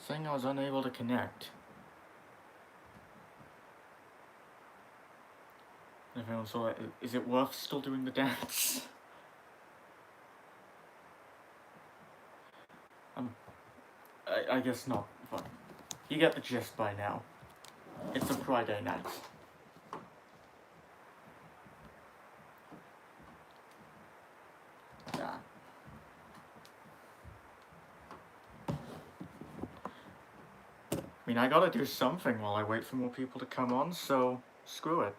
Saying I was unable to connect. Everyone saw it. Is it worth still doing the dance? I guess not. But you get the gist by now. It's a Friday night. Yeah. I mean, I gotta do something while I wait for more people to come on, so screw it.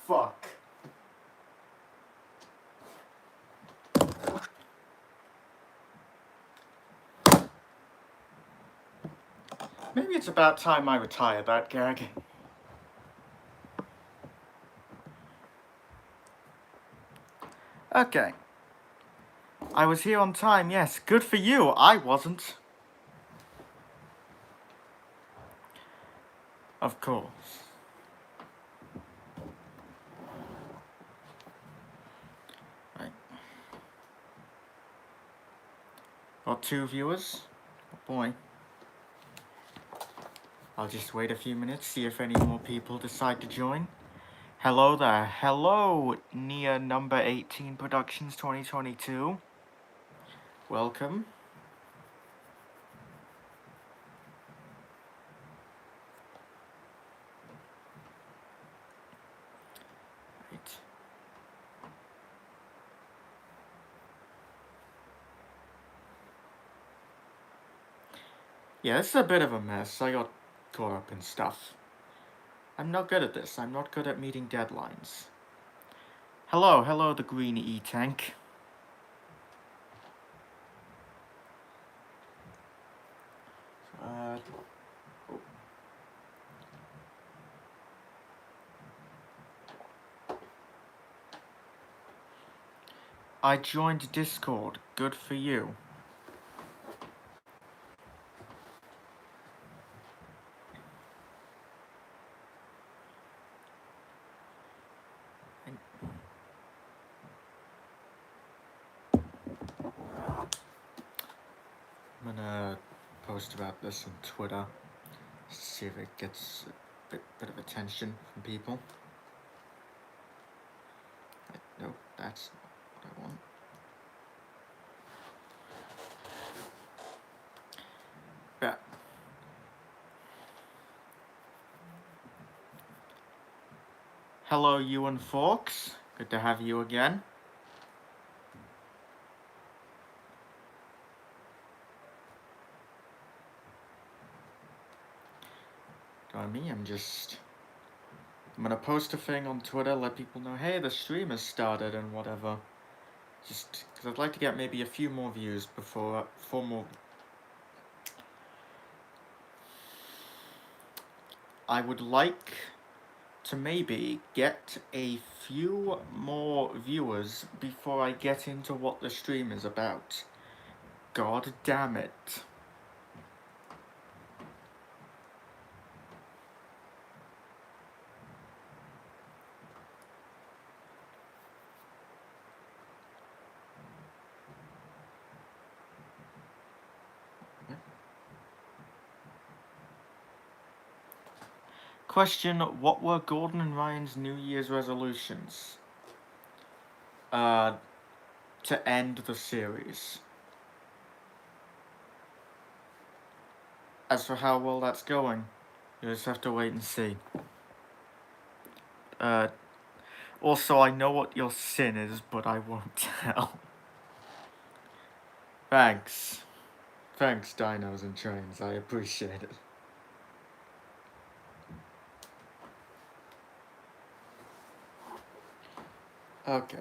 Fuck. Maybe it's about time I retire that gag. Okay. I was here on time, yes. Good for you. I wasn't. Of course. Right. Got 2 viewers. Oh boy. I'll just wait a few minutes, see if any more people decide to join. Hello there. Hello, Nia number 18 Productions 2022. Welcome. Right. Yeah, this is a bit of a mess. I got caught up in stuff. I'm not good at this. I'm not good at meeting deadlines. Hello, the green E-tank. I joined Discord. Good for you. I'm gonna post about this on Twitter. See if it gets a bit of attention from people. Nope, that's not what I want. Yeah. Hello, Ewan Fawkes. Good to have you again. Join me, I'm gonna post a thing on Twitter, let people know, hey, the stream has started and whatever. Just because I'd like to get maybe a few more views before, I would like to maybe get a few more viewers before I get into what the stream is about. God damn it. Question, what were Gordon and Ryan's New Year's resolutions? To end the series. As for how well that's going, you just have to wait and see. Also, I know what your sin is, but I won't tell. Thanks. Thanks, Dinos and Trains. I appreciate it. Okay.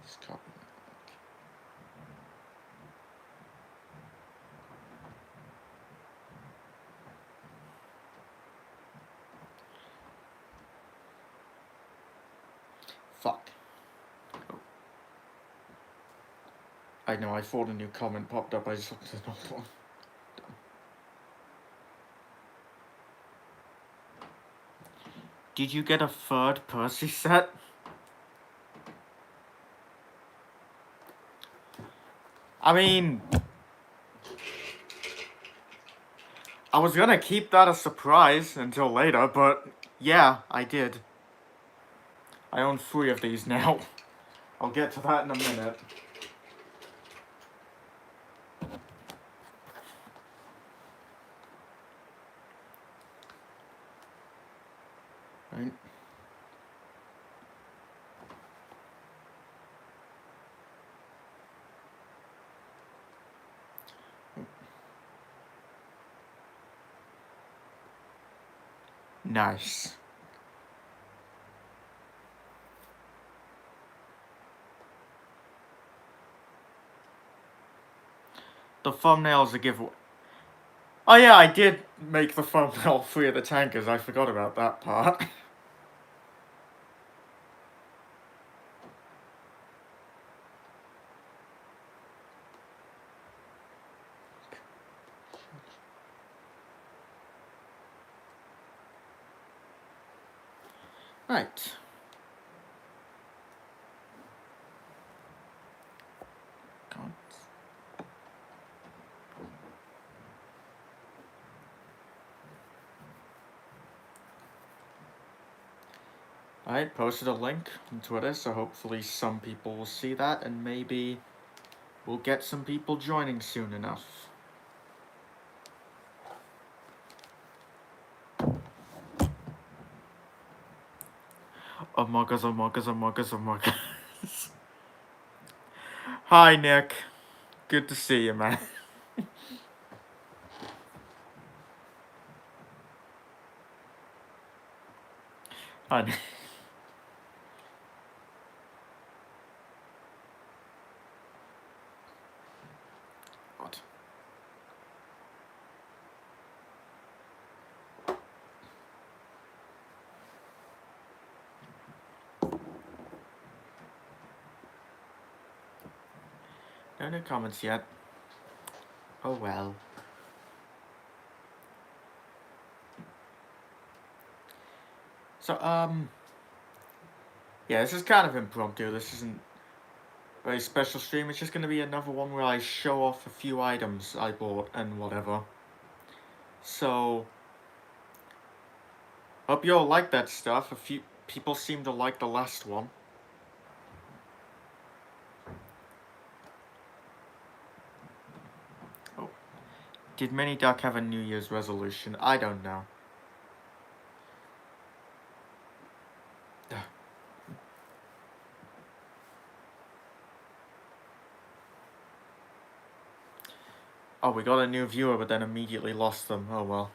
Just copy that. Fuck. Oh. I know, I thought a new comment popped up, I just looked at another one. Did you get a third Percy set? I mean, I was gonna keep that a surprise until later, but yeah, I did. I own 3 of these now. I'll get to that in a minute. Right. Nice. The thumbnail is a giveaway. Oh yeah, I did make the thumbnail 3 of the tankers, I forgot about that part. Right. God. I posted a link on Twitter, so hopefully some people will see that, and maybe we'll get some people joining soon enough. Among Us, Among Us, Among Us, Among Us. Hi, Nick. Good to see you, man. Hi, Nick. What? No new comments yet. Oh well. So, yeah, this is kind of impromptu. This isn't a very special stream. It's just going to be another one where I show off a few items I bought and whatever. So, hope you all like that stuff. A few people seem to like the last one. Oh. Did Mini Duck have a New Year's resolution? I don't know. Oh, we got a new viewer, but then immediately lost them. Oh well.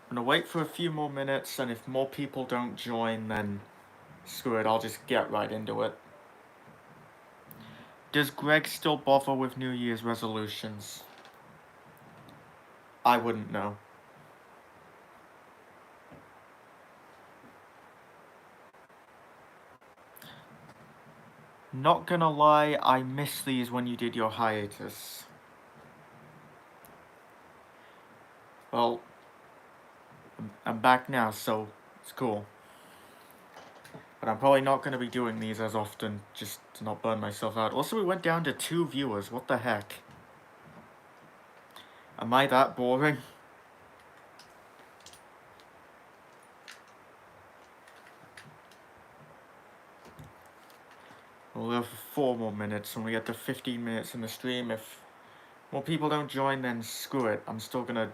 I'm gonna wait for a few more minutes, and if more people don't join, then screw it, I'll just get right into it. Does Greg still bother with New Year's resolutions? I wouldn't know. Not gonna lie, I miss these when you did your hiatus. Well, I'm back now, so It's cool. But I'm probably not going to be doing these as often, just to not burn myself out. Also, we went down to 2 viewers. What the heck? Am I that boring? We'll go for 4 more minutes when we get to 15 minutes in the stream. If more people don't join, then screw it. I'm still going to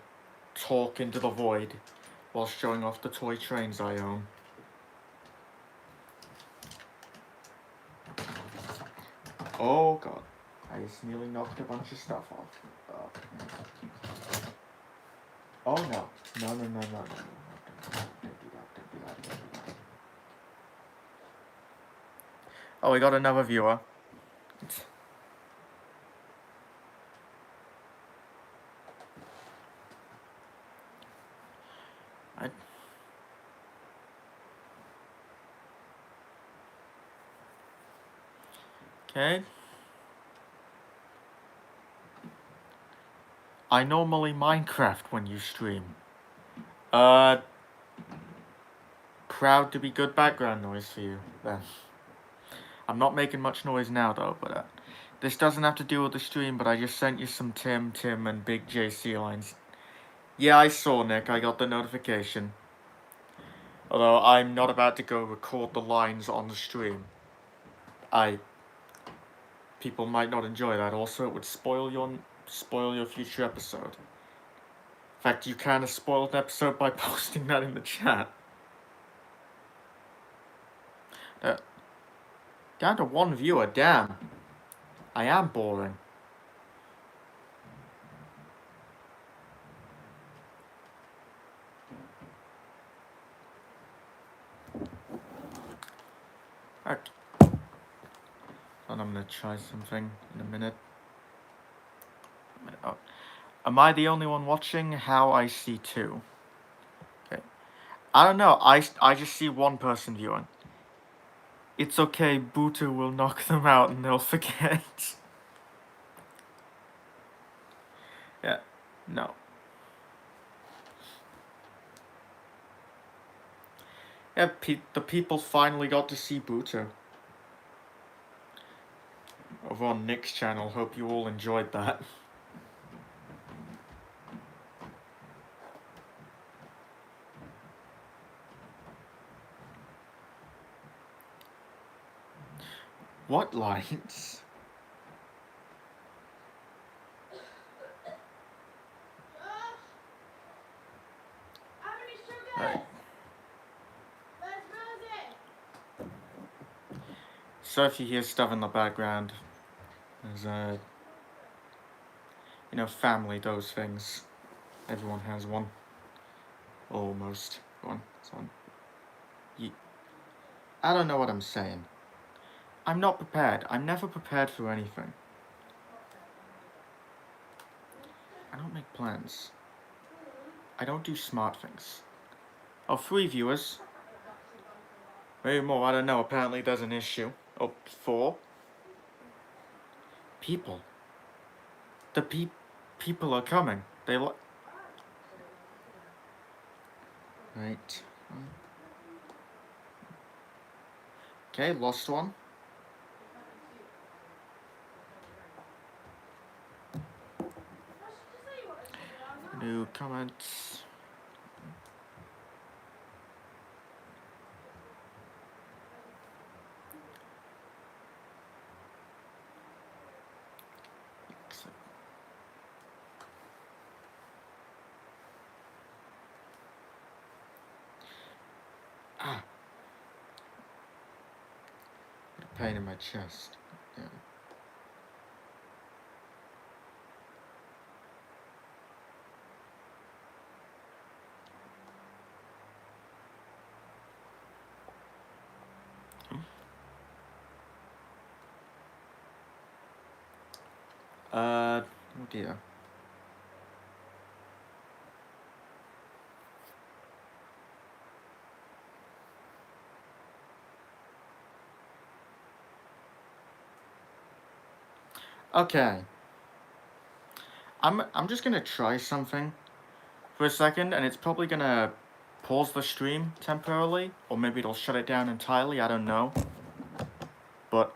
talk into the void while showing off the toy trains I own. Oh god. I just nearly knocked a bunch of stuff off. Oh no. No. Don't do that. Oh, we got another viewer. Okay. I normally Minecraft when you stream. Proud to be good background noise for you, then. I'm not making much noise now, though, but, this doesn't have to do with the stream, but I just sent you some Tim, and Big JC lines. Yeah, I saw, Nick. I got the notification. Although, I'm not about to go record the lines on the stream. People might not enjoy that. Also, it would spoil your future episode. In fact, you kind of spoiled an episode by posting that in the chat. Down to 1 viewer, damn. I am boring. Okay. And I'm gonna try something in a minute. Oh. Am I the only one watching? How I see 2. Okay. I don't know. I just see 1 person viewing. It's okay. Butu will knock them out and they'll forget. Yeah. No. Yeah. The people finally got to see Butu. Over on Nick's channel. Hope you all enjoyed that. What lines? Right. So if you hear stuff in the background, there's family, those things. Everyone has one. Almost. One. I don't know what I'm saying. I'm not prepared. I'm never prepared for anything. I don't make plans. I don't do smart things. Oh, 3 viewers. Maybe more, I don't know. Apparently there's an issue. Oh, 4. People. The people are coming. They Right. Okay, lost one. New comments. Pain in my chest. Yeah. Oh dear. Okay. I'm just gonna try something for a second, and it's probably gonna pause the stream temporarily, or maybe it'll shut it down entirely, I don't know. But,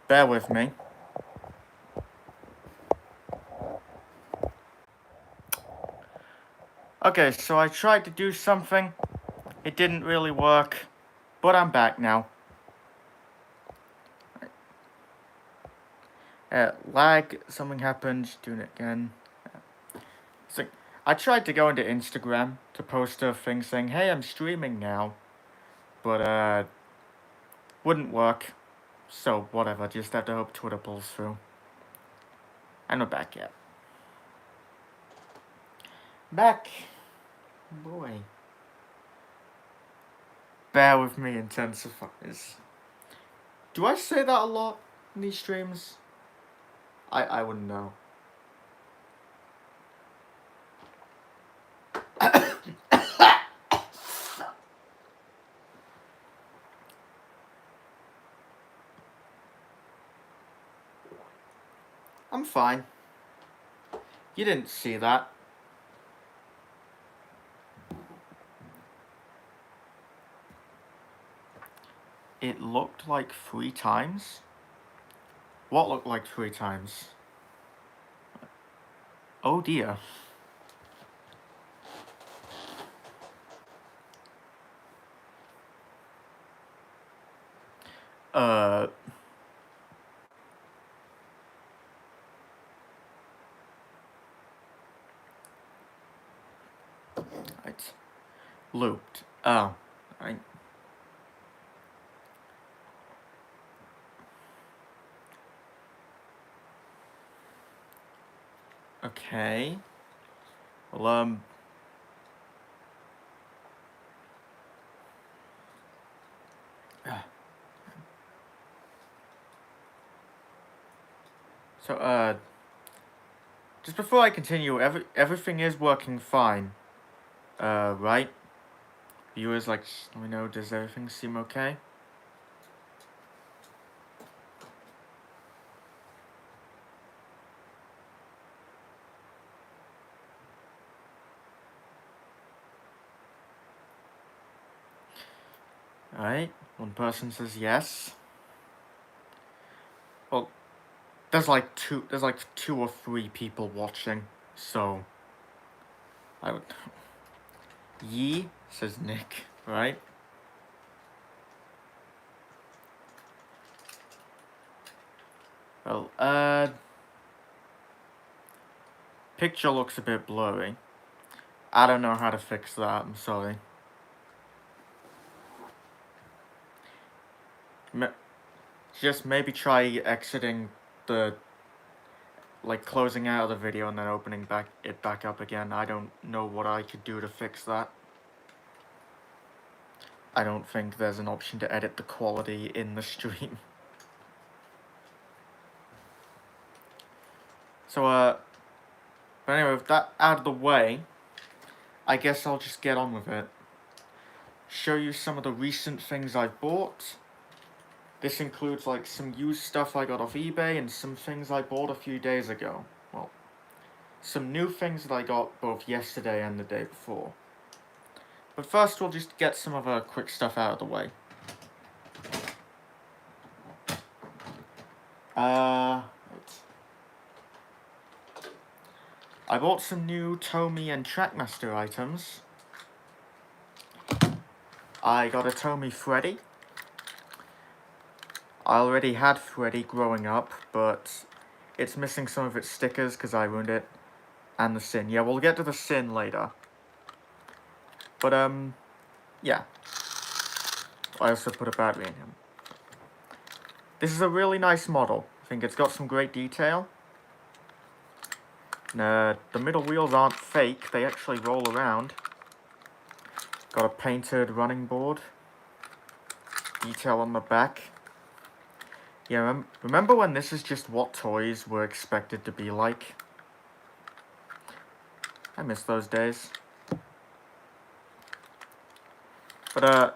bear with me. Okay, so I tried to do something, it didn't really work, but I'm back now. Lag, something happened, doing it again. So, I tried to go into Instagram to post a thing saying, hey, I'm streaming now, but, wouldn't work. So, whatever, just have to hope Twitter pulls through. I'm not back yet. Back! Boy. Bear with me, intensifiers. Do I say that a lot in these streams? I wouldn't know. I'm fine. You didn't see that. It looked like 3 times? What looked like 3 times? Oh dear. It's looped. Oh. Okay. Well, So, just before I continue, everything is working fine. Right? Viewers, like, let me know, does everything seem okay? Alright, one person says yes. Well, there's like two or three people watching, so I would. Yee, says Nick, right? Well, picture looks a bit blurry. I don't know how to fix that, I'm sorry. Just maybe try exiting the, like, closing out of the video and then opening it back up again. I don't know what I could do to fix that. I don't think there's an option to edit the quality in the stream. So, but anyway, with that out of the way, I guess I'll just get on with it. Show you some of the recent things I've bought. This includes, like, some used stuff I got off eBay and some things I bought a few days ago. Well, some new things that I got both yesterday and the day before. But first, we'll just get some of the quick stuff out of the way. I bought some new Tomy and Trackmaster items. I got a Tomy Freddy. I already had Freddy growing up, but it's missing some of its stickers because I ruined it. And the Sin. Yeah, we'll get to the Sin later. But, yeah. I also put a battery in him. This is a really nice model. I think it's got some great detail. The middle wheels aren't fake, they actually roll around. Got a painted running board. Detail on the back. Yeah, remember when this is just what toys were expected to be like? I miss those days. But, I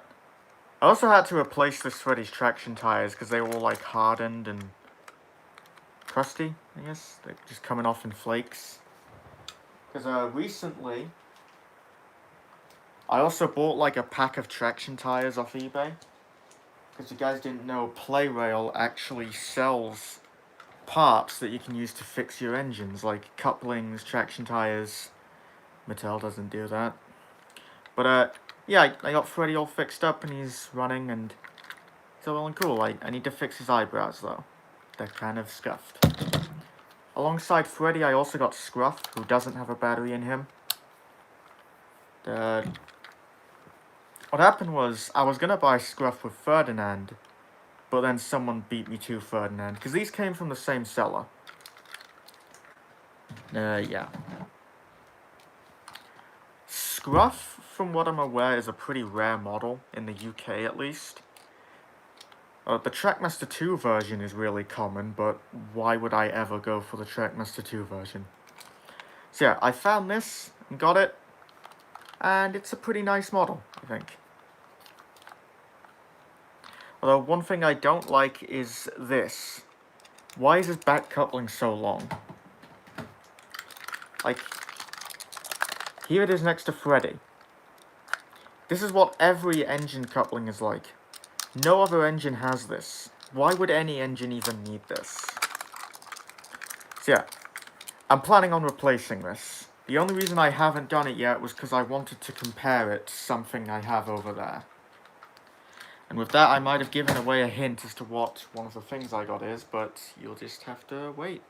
also had to replace this Freddy's traction tires because they were all, like, hardened and crusty, I guess. They're just coming off in flakes. Because, recently, I also bought like a pack of traction tires off eBay. Because you guys didn't know, PlayRail actually sells parts that you can use to fix your engines, like couplings, traction tires. Mattel doesn't do that. But yeah, I got Freddy all fixed up and he's running and it's all well and cool. I need to fix his eyebrows though. They're kind of scuffed. Alongside Freddy, I also got Scruff, who doesn't have a battery in him. What happened was, I was gonna buy Scruff with Ferdinand, but then someone beat me to Ferdinand, because these came from the same seller. Yeah. Scruff, from what I'm aware, is a pretty rare model, in the UK at least. The Trackmaster 2 version is really common, but why would I ever go for the Trackmaster 2 version? So yeah, I found this, and got it, and it's a pretty nice model, I think. Although, one thing I don't like is this. Why is his back coupling so long? Like, here it is next to Freddy. This is what every engine coupling is like. No other engine has this. Why would any engine even need this? So yeah, I'm planning on replacing this. The only reason I haven't done it yet was because I wanted to compare it to something I have over there. And with that, I might have given away a hint as to what one of the things I got is, but you'll just have to wait.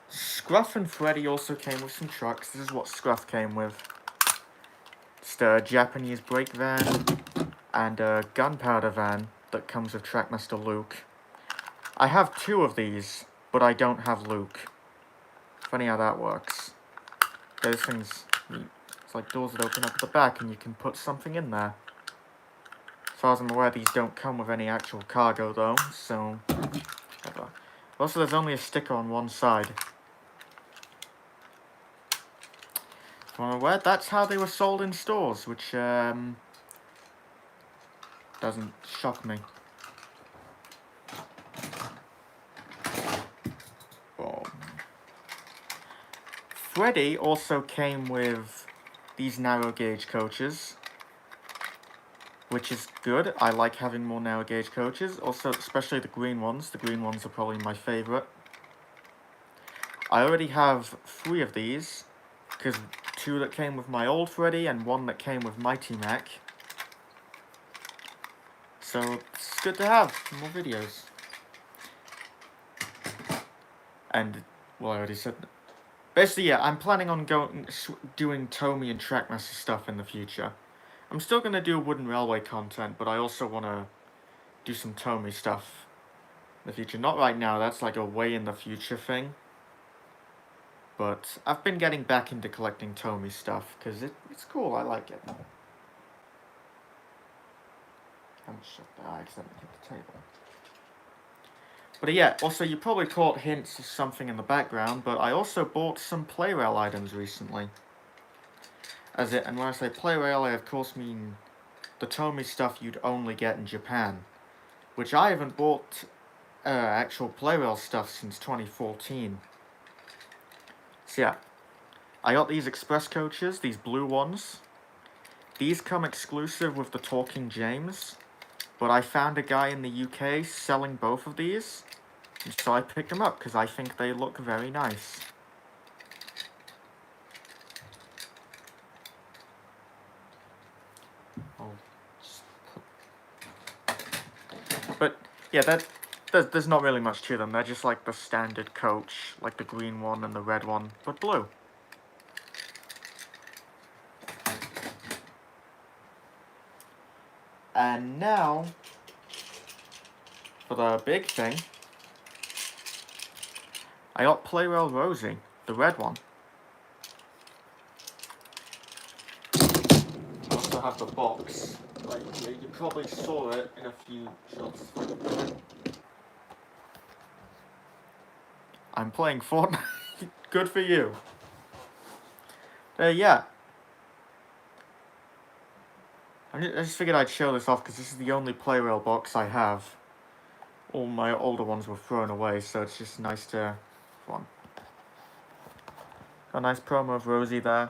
Scruff and Freddy also came with some trucks. This is what Scruff came with. Just a Japanese brake van and a gunpowder van that comes with Trackmaster Luke. I have 2 of these, but I don't have Luke. Funny how that works. Those things, it's like doors that open up at the back and you can put something in there. As far as I'm aware, these don't come with any actual cargo though, so whatever. Also, there's only a sticker on one side. As I'm aware, that's how they were sold in stores, which doesn't shock me. Freddy also came with these narrow gauge coaches, which is good. I like having more narrow gauge coaches, also especially the green ones. The green ones are probably my favourite. I already have 3 of these, because 2 that came with my old Freddy and 1 that came with Mighty Mac. So it's good to have more videos. And, well, I already said that. Basically, yeah, I'm planning on doing Tomy and Trackmaster stuff in the future. I'm still going to do Wooden Railway content, but I also want to do some Tomy stuff in the future. Not right now, that's like a way in the future thing. But I've been getting back into collecting Tomy stuff, because it's cool, I like it. I accidentally hit the table. But yeah, also you probably caught hints of something in the background, but I also bought some PlayRail items recently. And when I say PlayRail, I of course mean the Tomy stuff you'd only get in Japan. Which I haven't bought actual PlayRail stuff since 2014. So yeah, I got these express coaches, these blue ones. These come exclusive with the Talking James. But I found a guy in the UK selling both of these, and so I picked them up because I think they look very nice. But yeah, there's not really much to them. They're just like the standard coach, like the green one and the red one, but blue. And now, for the big thing, I got PlayRail Rosie, the red one. I also have the box right here. You probably saw it in a few shots. I'm playing Fortnite. Good for you. Yeah. I just figured I'd show this off because this is the only PlayRail box I have. All my older ones were thrown away, so it's just nice to have one. A nice promo of Rosie there.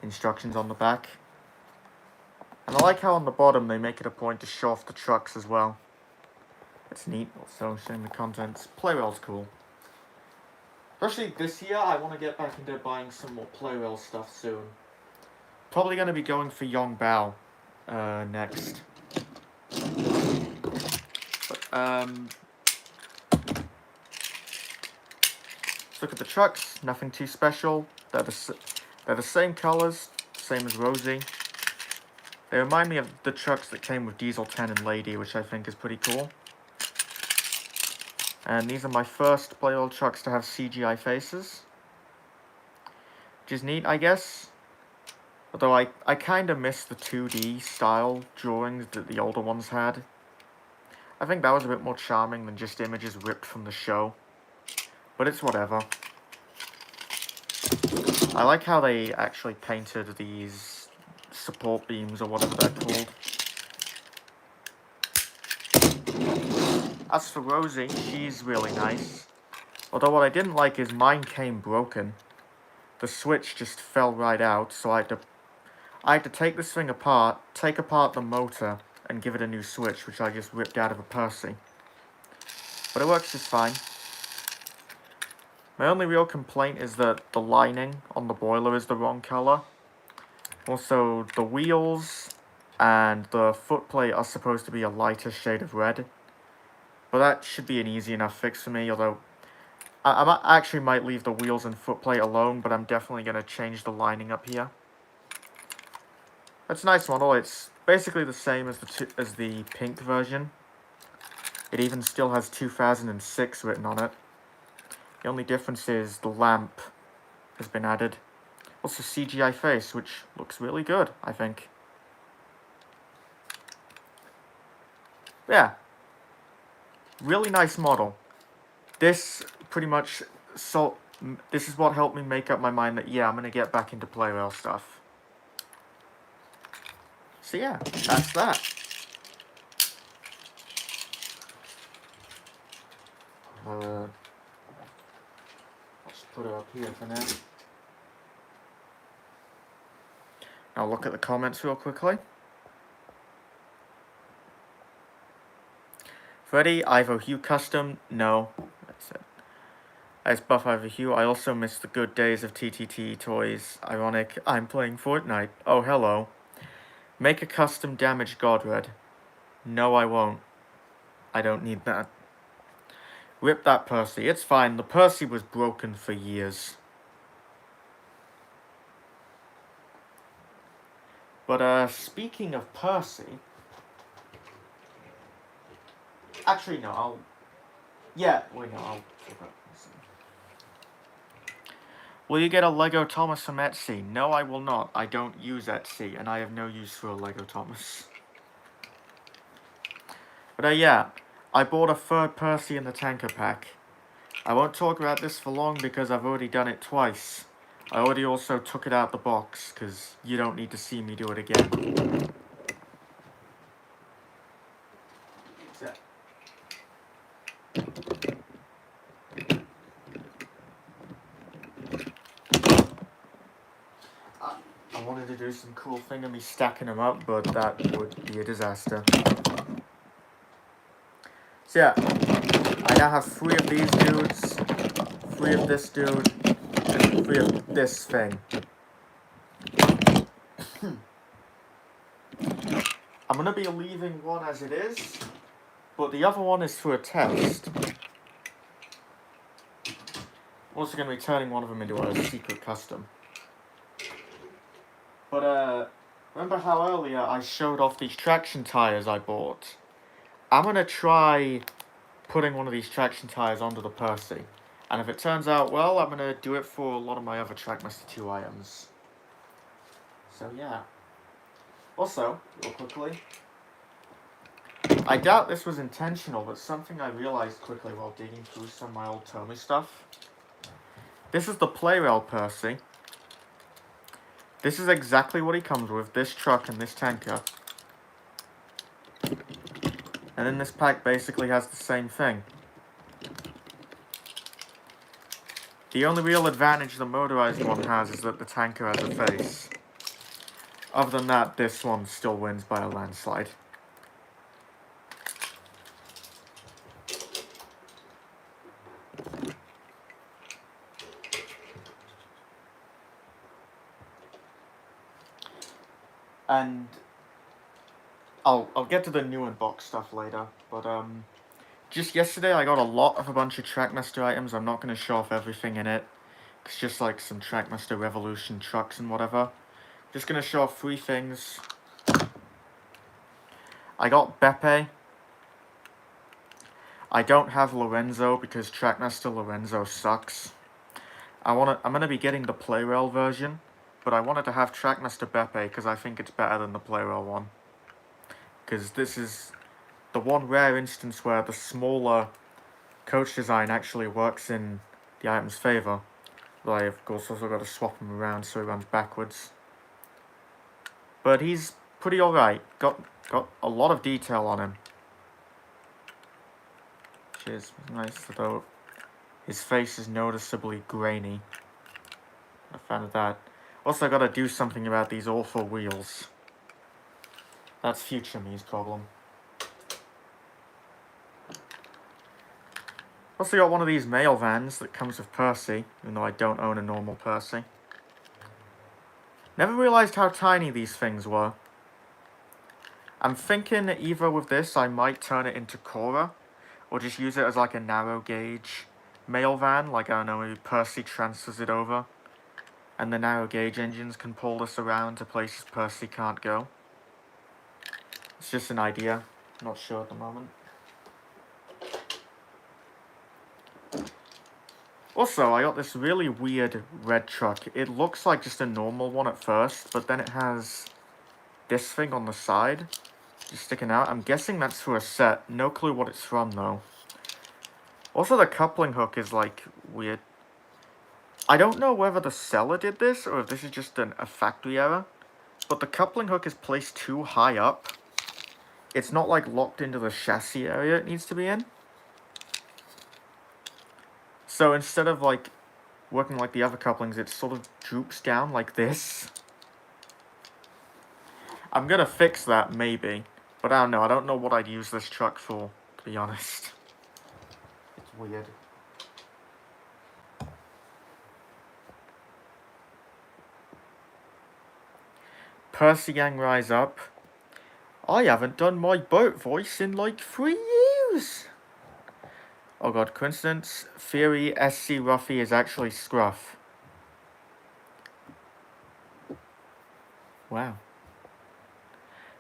Instructions on the back. And I like how on the bottom they make it a point to show off the trucks as well. It's neat, also showing the contents. PlayRail's cool. Especially this year, I want to get back into buying some more PlayRail stuff soon. Probably going to be going for Yong Bao next. But, let's look at the trucks. Nothing too special. They're the same colors, same as Rosie. They remind me of the trucks that came with Diesel 10 and Lady, which I think is pretty cool. And these are my first PlayRail trucks to have CGI faces. Which is neat, I guess. Although I kind of miss the 2D style drawings that the older ones had. I think that was a bit more charming than just images ripped from the show. But it's whatever. I like how they actually painted these support beams or whatever they're called. As for Rosie, she's really nice. Although what I didn't like is mine came broken. The switch just fell right out, so I had to take this thing apart, take apart the motor, and give it a new switch, which I just ripped out of a Percy. But it works just fine. My only real complaint is that the lining on the boiler is the wrong color. Also, the wheels and the footplate are supposed to be a lighter shade of red. But that should be an easy enough fix for me, although I actually might leave the wheels and footplate alone, but I'm definitely going to change the lining up here. It's a nice model. It's basically the same as the pink version. It even still has 2006 written on it. The only difference is the lamp has been added. Also CGI face, which looks really good, I think. Yeah. Really nice model. This pretty much, this is what helped me make up my mind that, yeah, I'm going to get back into PlayRail stuff. So yeah, that's that. I'll just put it up here for now. I'll look at the comments real quickly. Freddy, Ivo Hugh Custom, no, that's it. As Buff Ivo Hugh, I also miss the good days of TTT toys. Ironic, I'm playing Fortnite. Oh, hello. Make a custom damaged Godred. No, I won't. I don't need that. Rip that Percy. It's fine. The Percy was broken for years. But, speaking of Percy... Actually, no, I'll keep it. Will you get a Lego Thomas from Etsy? No, I will not. I don't use Etsy, and I have no use for a Lego Thomas. But, yeah, I bought a third Percy in the tanker pack. I won't talk about this for long because I've already done it twice. I already also took it out the box, because you don't need to see me do it again. I wanted to do some cool thing of me stacking them up, but that would be a disaster. So yeah, I now have 3 of these dudes, 3 of this dude, and 3 of this thing. I'm going to be leaving one as it is, but the other one is for a test. I'm also going to be turning one of them into a secret custom. But, remember how earlier I showed off these traction tires I bought? I'm going to try putting one of these traction tires onto the Percy. And if it turns out well, I'm going to do it for a lot of my other Trackmaster 2 items. So, yeah. Also, real quickly, I doubt this was intentional, but something I realized quickly while digging through some of my old Tomy stuff. This is the PlayRail Percy. This is exactly what he comes with, this truck and this tanker. And then this pack basically has the same thing. The only real advantage the motorized one has is that the tanker has a face. Other than that, this one still wins by a landslide. And I'll get to the new unbox stuff later, but just yesterday I got a bunch of Trackmaster items. I'm not going to show off everything in it. It's just like some Trackmaster Revolution trucks and whatever. Just going to show off 3 things. I got Beppe. I don't have Lorenzo because Trackmaster Lorenzo sucks. I'm going to be getting the PlayRail version, but I wanted to have Trackmaster Beppe because I think it's better than the PlayRail one. Because this is the one rare instance where the smaller coach design actually works in the item's favour. But I, of course, also got to swap him around so he runs backwards. But he's pretty alright. Got a lot of detail on him. Which is nice, though his face is noticeably grainy. I'm a fan of that. Also, got to do something about these awful wheels. That's future me's problem. Also got one of these mail vans that comes with Percy, even though I don't own a normal Percy. Never realised how tiny these things were. I'm thinking either with this I might turn it into Cora, or just use it as like a narrow gauge mail van, like I don't know, maybe Percy transfers it over, and the narrow gauge engines can pull this around to places Percy can't go. It's just an idea, not sure at the moment. Also, I got this really weird red truck. It looks like just a normal one at first, but then it has this thing on the side, just sticking out. I'm guessing that's for a set. No clue what it's from, though. Also, the coupling hook is, like, weird. I don't know whether the seller did this, or if this is just a factory error, but the coupling hook is placed too high up. It's not, like, locked into the chassis area it needs to be in. So instead of, like, working like the other couplings, it sort of droops down like this. I'm gonna fix that, maybe. But I don't know. I don't know what I'd use this truck for, to be honest. It's weird. Percy Gang Rise Up. I haven't done my boat voice in like 3 years. Oh god, coincidence? Theory SC Ruffy is actually Scruff. Wow.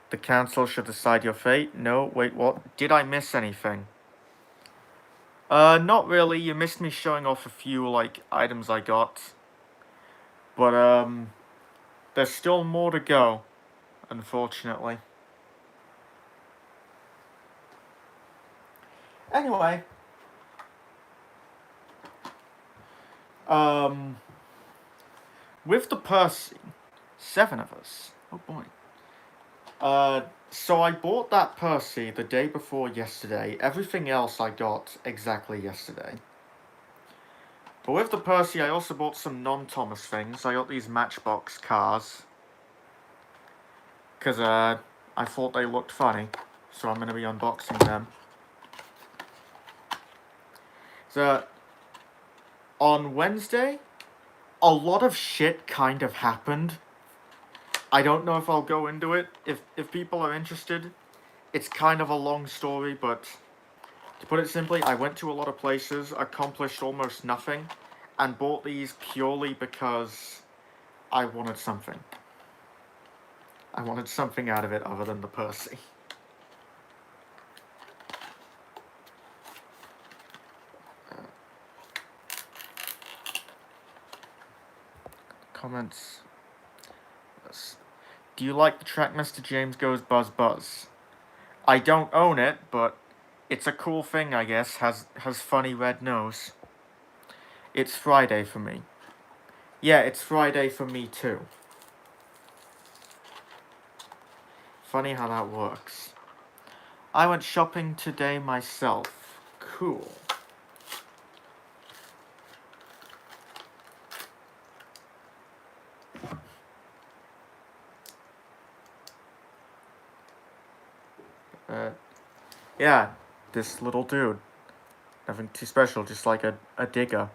The council should decide your fate. No, wait, what? Did I miss anything? Not really. You missed me showing off a few, like, items I got. But, there's still more to go, unfortunately. Anyway. With the Percy, 7 of us. Oh boy. So I bought that Percy the day before yesterday. Everything else I got exactly yesterday. But with the Percy, I also bought some non-Thomas things. I got these Matchbox cars. Because, I thought they looked funny. So I'm going to be unboxing them. So, on Wednesday, a lot of shit kind of happened. I don't know if I'll go into it. If people are interested, it's kind of a long story, but to put it simply, I went to a lot of places, accomplished almost nothing, and bought these purely because I wanted something. I wanted something out of it other than the Percy. Comments. Do you like the Trackmaster James Goes Buzz Buzz? I don't own it, but it's a cool thing, I guess. Has funny red nose. It's Friday for me. Yeah, it's Friday for me too. Funny how that works. I went shopping today myself. Cool. Yeah, this little dude. Nothing too special, just like a digger.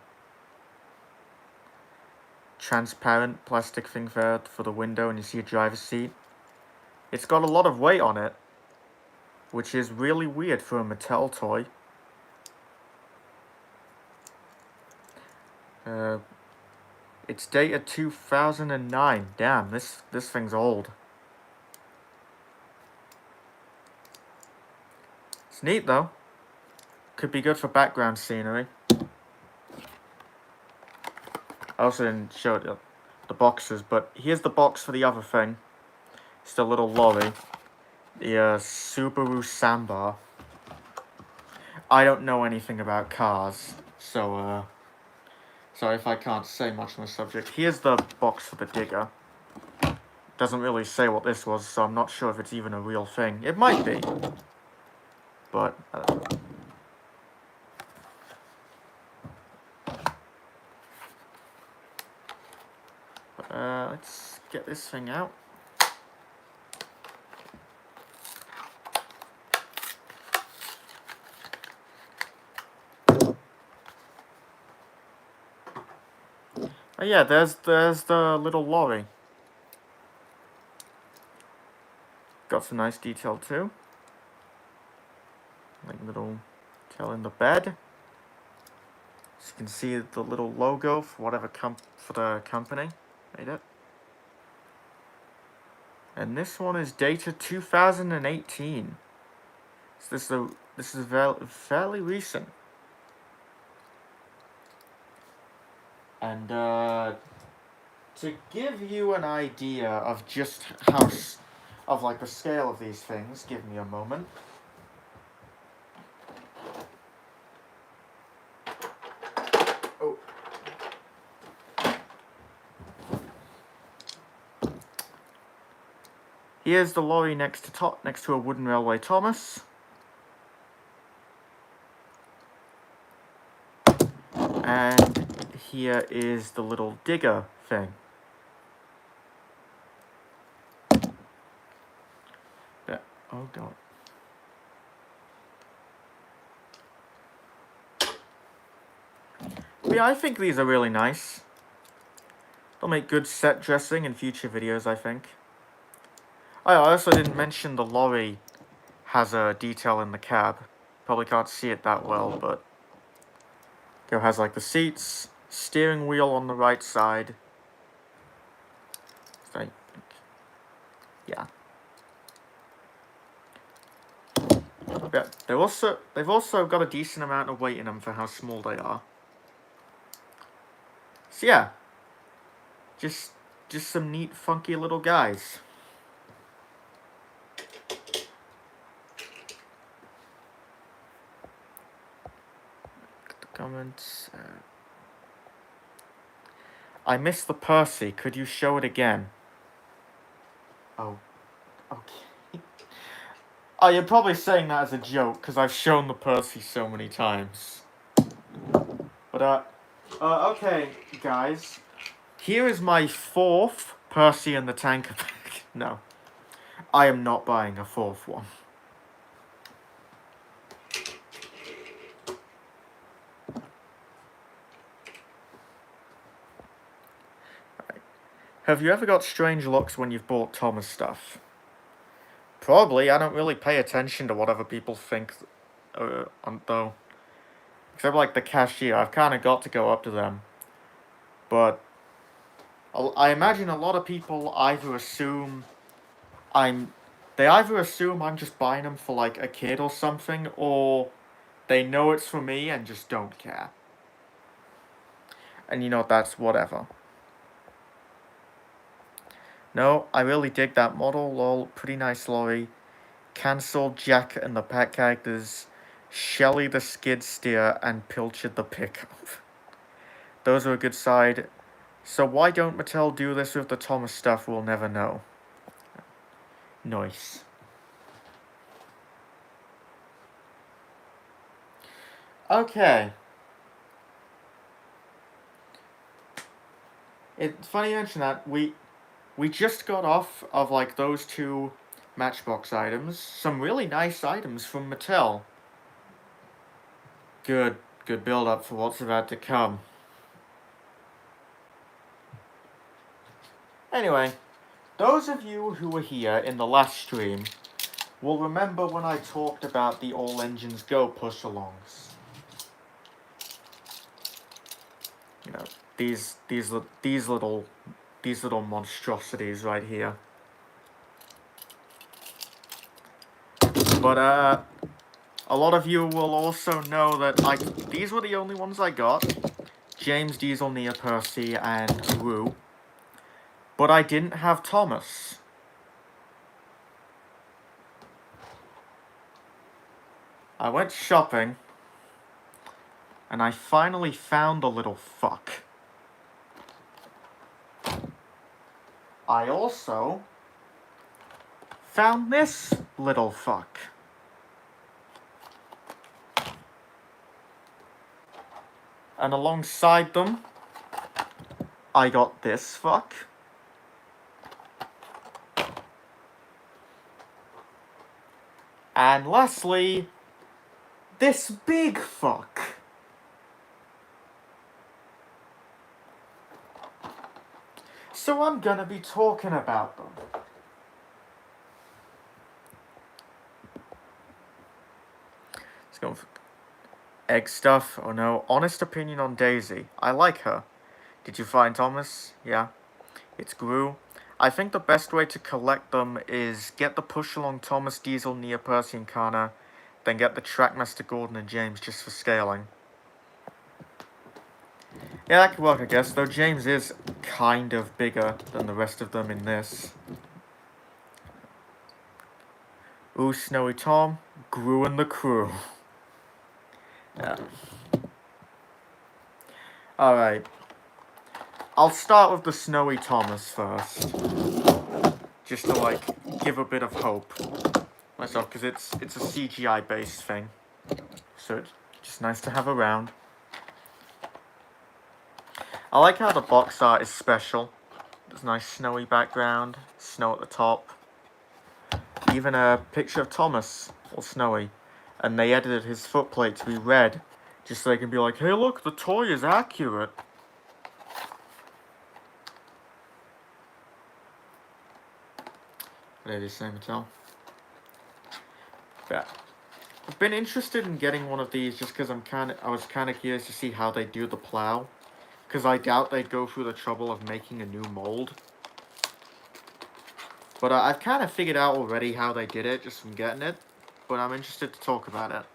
Transparent plastic thing there for the window, and you see a driver's seat. It's got a lot of weight on it, which is really weird for a Mattel toy. It's dated 2009. Damn, this thing's old. It's neat though. Could be good for background scenery. I also didn't show the boxes, but here's the box for the other thing. It's the little lorry. The Subaru Sambar. I don't know anything about cars, so sorry if I can't say much on the subject. Here's the box for the digger. Doesn't really say what this was, so I'm not sure if it's even a real thing. It might be, but let's get this thing out. Oh yeah, there's the little lorry. Got some nice detail too. Like little tail in the bed. As you can see the little logo for whatever for the company made it. And this one is dated 2018. So this is fairly recent. And to give you an idea of just of like the scale of these things, give me a moment. Oh. Here's the lorry next to a wooden railway Thomas. And here is the little digger thing. Oh god. But yeah, I think these are really nice. They'll make good set dressing in future videos, I think. Oh, I also didn't mention the lorry has a detail in the cab. Probably can't see it that well, but it has like the seats, steering wheel on the right side. So, yeah. But they've also got a decent amount of weight in them for how small they are. So yeah, just some neat, funky little guys. The comments. I missed the Percy. Could you show it again? Oh, okay. Oh, you're probably saying that as a joke, because I've shown the Percy so many times. But, okay, guys. Here is my 4th Percy and the Tanker pack. No. I am not buying a 4th one. Right. Have you ever got strange looks when you've bought Thomas stuff? Probably. I don't really pay attention to what other people think, though. Except like the cashier, I've kind of got to go up to them. But I imagine a lot of people either assume I'm just buying them for like a kid or something, or they know it's for me and just don't care. And you know, that's whatever. No, I really dig that model, lol, pretty nice lorry. Cancelled Jack and the pet characters, Shelly the skid steer, and Pilchard the pickup. Those are a good side. So why don't Mattel do this with the Thomas stuff, we'll never know. Nice. Okay. It's funny you mention that. We just got off of like those two Matchbox items. Some really nice items from Mattel. Good build up for what's about to come. Anyway, those of you who were here in the last stream will remember when I talked about the All Engines Go push-alongs. You know, these little monstrosities right here. But a lot of you will also know that these were the only ones I got. James, Diesel, Nia, Percy, and Gru. But I didn't have Thomas. I went shopping, and I finally found the little fuck. I also found this little fuck. And alongside them, I got this fuck. And lastly, this big fuck. So I'm gonna be talking about them. Let's go for egg stuff. Oh no. Honest opinion on Daisy. I like her. Did you find Thomas? Yeah. It's Gru. I think the best way to collect them is get the push-along Thomas, Diesel, Nia, Percy, and Kana, then get the Trackmaster Gordon and James just for scaling. Yeah, that could work, I guess, though James is kind of bigger than the rest of them in this. Ooh, Snowy Tom, Gru and the crew. Yeah. Alright. I'll start with the Snowy Thomas first. Just to, like, give a bit of hope myself, because it's a CGI-based thing. So it's just nice to have around. I like how the box art is special. There's a nice snowy background, snow at the top. Even a picture of Thomas, all snowy. And they edited his footplate to be red, just so they can be like, hey look, the toy is accurate. Ladies, same Mattel. Yeah. I've been interested in getting one of these just because I was kind of curious to see how they do the plow. Because I doubt they'd go through the trouble of making a new mold. But I've kind of figured out already how they did it just from getting it. But I'm interested to talk about it.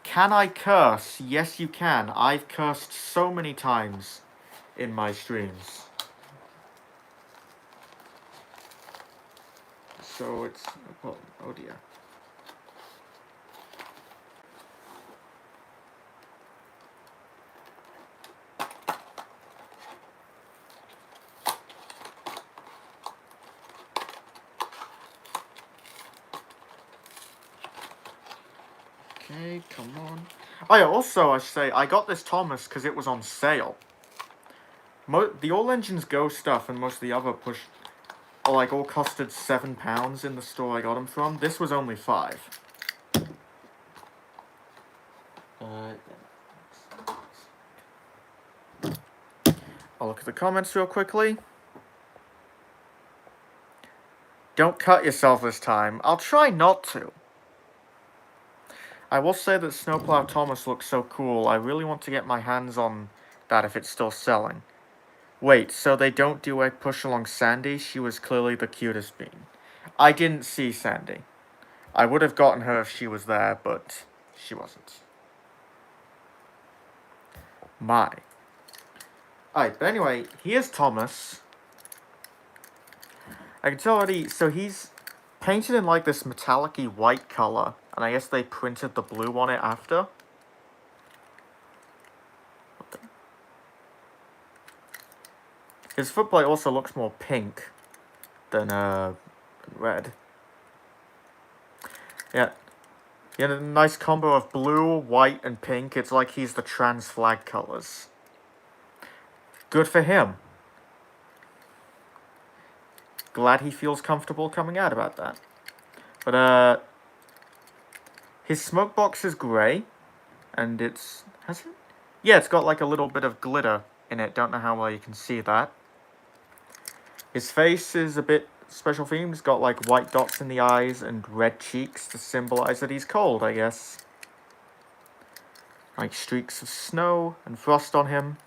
Can I curse? Yes, you can. I've cursed so many times in my streams. So it's... oh dear. Okay, come on. Oh yeah, also I should say, I got this Thomas because it was on sale. The All Engines Go stuff and most of the other all costed £7 in the store I got them from. This was only £5. I'll look at the comments real quickly. Don't cut yourself this time. I'll try not to. I will say that Snowplow Thomas looks so cool. I really want to get my hands on that if it's still selling. Wait, so they don't do a push-along Sandy? She was clearly the cutest bean. I didn't see Sandy. I would have gotten her if she was there, but she wasn't. My. Alright, but anyway, here's Thomas. I can tell already, so he's painted in like this metallic-y white color, and I guess they printed the blue on it after. His footplate also looks more pink than red. Yeah. He had a nice combo of blue, white, and pink. It's like he's the trans flag colors. Good for him. glad he feels comfortable coming out about that. But, his smoke box is grey, and it's... has it? Yeah, it's got like a little bit of glitter in it. Don't know how well you can see that. His face is a bit special themed. He's got like white dots in the eyes and red cheeks to symbolize that he's cold, I guess. Like streaks of snow and frost on him.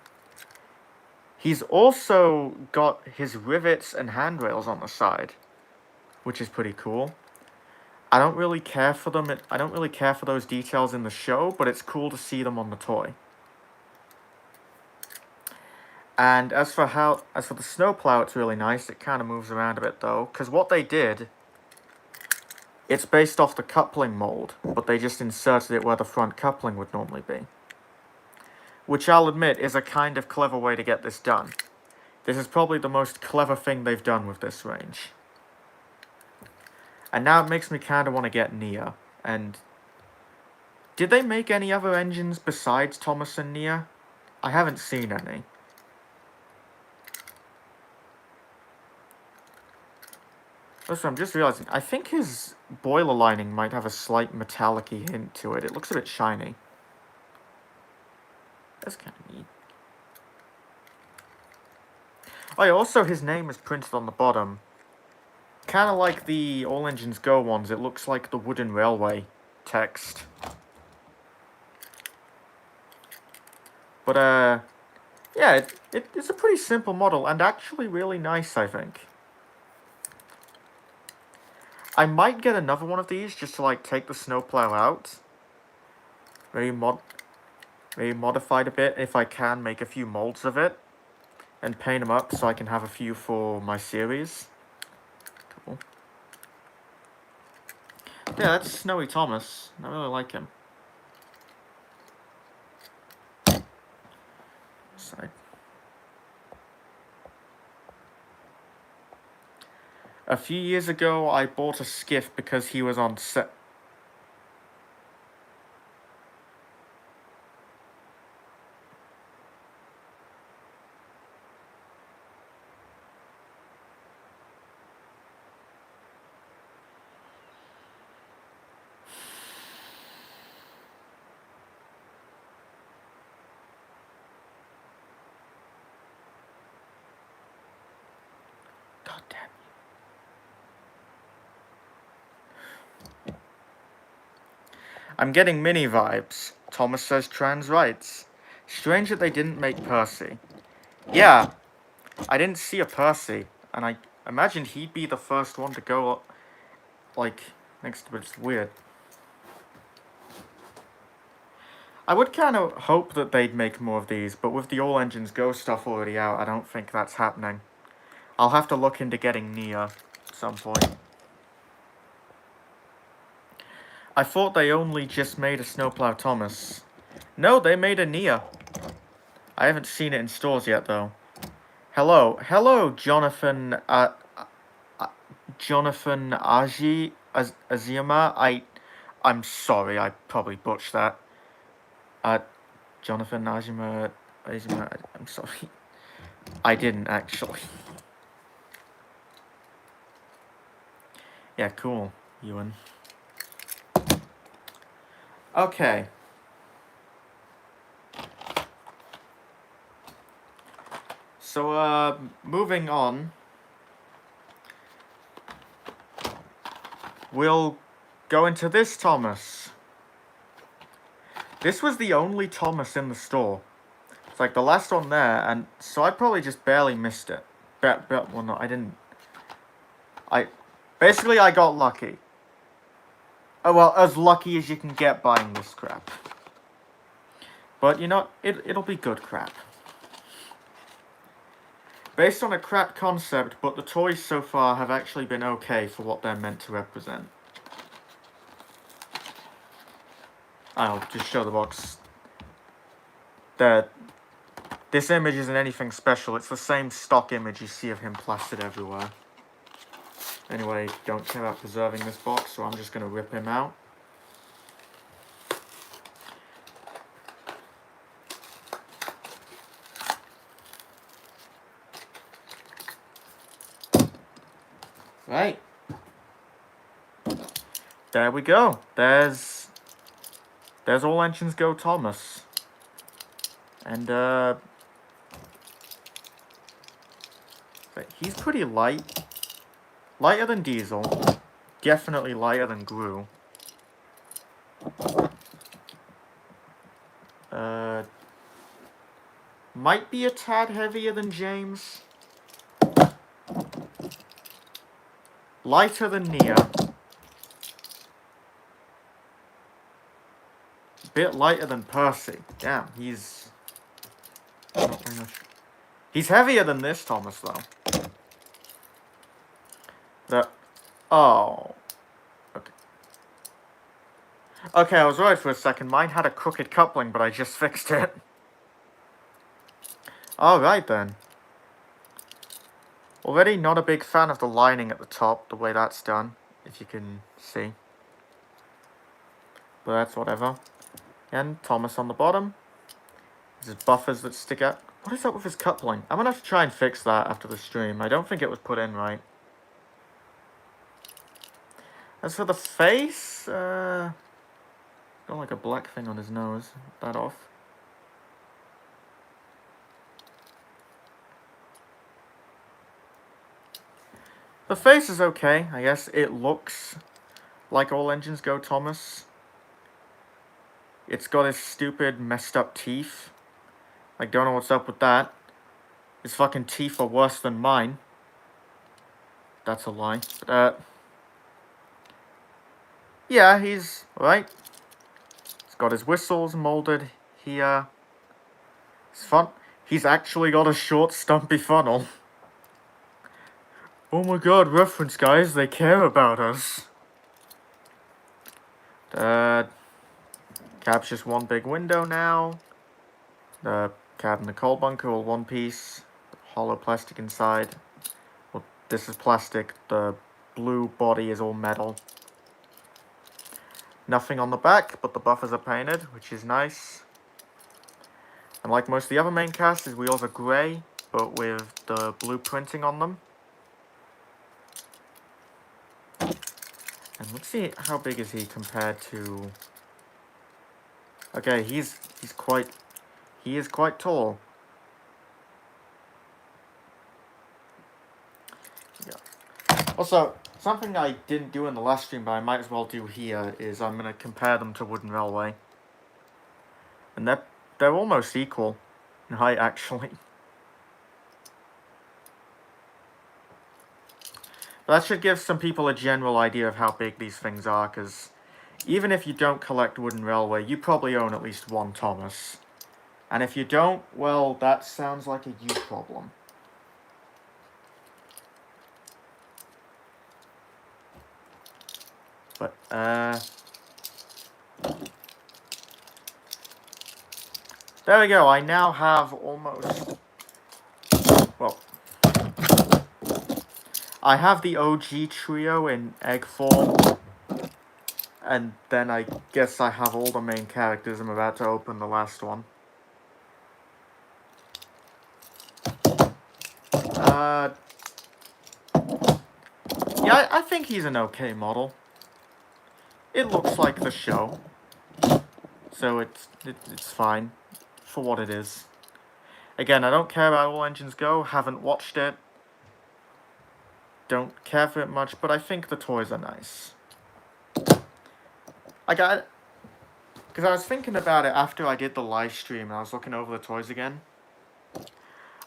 He's also got his rivets and handrails on the side, which is pretty cool. I don't really care for them. I don't really care for those details in the show, but it's cool to see them on the toy. And as for the snowplow, it's really nice. It kind of moves around a bit though, because what they did, it's based off the coupling mold, but they just inserted it where the front coupling would normally be. Which I'll admit is a kind of clever way to get this done. This is probably the most clever thing they've done with this range. And now it makes me kind of want to get Nia. And did they make any other engines besides Thomas and Nia? I haven't seen any. Also, I'm just realizing, I think his boiler lining might have a slight metallic-y hint to it. It looks a bit shiny. That's kind of neat. Oh yeah, also his name is printed on the bottom. Kind of like the All Engines Go ones, it looks like the wooden railway text. But, yeah, it's a pretty simple model, and actually really nice, I think. I might get another one of these just to, like, take the snowplow out. Maybe modified a bit, if I can, make a few molds of it. And paint them up so I can have a few for my series. Cool. Yeah, that's Snowy Thomas. I really like him. Side. A few years ago, I bought a skiff because he was on set. God damn. I'm getting Mini vibes. Thomas says trans rights. Strange that they didn't make Percy. Yeah, I didn't see a Percy, and I imagined he'd be the first one to go, like, next to it. It's weird. I would kind of hope that they'd make more of these, but with the All Engines Go stuff already out, I don't think that's happening. I'll have to look into getting Nia at some point. I thought they only just made a Snowplow Thomas. No, they made a Nia. I haven't seen it in stores yet, though. Hello, Jonathan, Jonathan Aziyama. I'm sorry, I probably butchered that. Jonathan Aziyama, I'm sorry. I didn't, actually. Yeah, cool, Ewan. Okay. So, moving on. We'll go into this Thomas. This was the only Thomas in the store. It's like the last one there, and so I probably just barely missed it. Well, no, I didn't. Basically, I got lucky. Oh, well, as lucky as you can get buying this crap. But, you know, it'll be good crap. Based on a crap concept, but the toys so far have actually been okay for what they're meant to represent. I'll just show the box. This image isn't anything special. It's the same stock image you see of him plastered everywhere. Anyway, don't care about preserving this box, so I'm just going to rip him out. Right. There we go. There's All Engines Go Thomas. And, he's pretty light. Lighter than Diesel. Definitely lighter than Gru. Might be a tad heavier than James. Lighter than Nia. Bit lighter than Percy. Damn, he's not very much. He's heavier than this Thomas, though. Oh. Okay. Okay, I was right for a second. Mine had a crooked coupling, but I just fixed it. Alright then. Already not a big fan of the lining at the top, the way that's done, if you can see. But that's whatever. And Thomas on the bottom. There's buffers that stick out. What is up with his coupling? I'm gonna have to try and fix that after the stream. I don't think it was put in right. As for the face, got like a black thing on his nose. That off. The face is okay, I guess. It looks like All Engines Go Thomas. It's got his stupid, messed up teeth. I don't know what's up with that. His fucking teeth are worse than mine. That's a lie. But, yeah, he's right. He's got his whistles molded here. It's fun. He's actually got a short, stumpy funnel. Oh my god, reference guys, they care about us. Cab's just one big window now. The cab and the coal bunker all one piece. Hollow plastic inside. Well, this is plastic. The blue body is all metal. Nothing on the back, but the buffers are painted, which is nice. And like most of the other main cast, his wheels are grey, but with the blue printing on them. And let's see, how big is he compared to... Okay, he is quite tall. Yeah. Also, something I didn't do in the last stream, but I might as well do here, is I'm going to compare them to Wooden Railway. And they're almost equal in height, actually. But that should give some people a general idea of how big these things are, because even if you don't collect Wooden Railway, you probably own at least one Thomas. And if you don't, well, that sounds like a you problem. But, there we go, I now have almost... Well... I have the OG trio in egg form. And then I guess I have all the main characters. I'm about to open the last one. Yeah, I think he's an okay model. It looks like the show. So it's fine for what it is. Again, I don't care about All Engines Go. Haven't watched it. Don't care for it much, but I think the toys are nice. I got it. Because I was thinking about it after I did the live stream and I was looking over the toys again.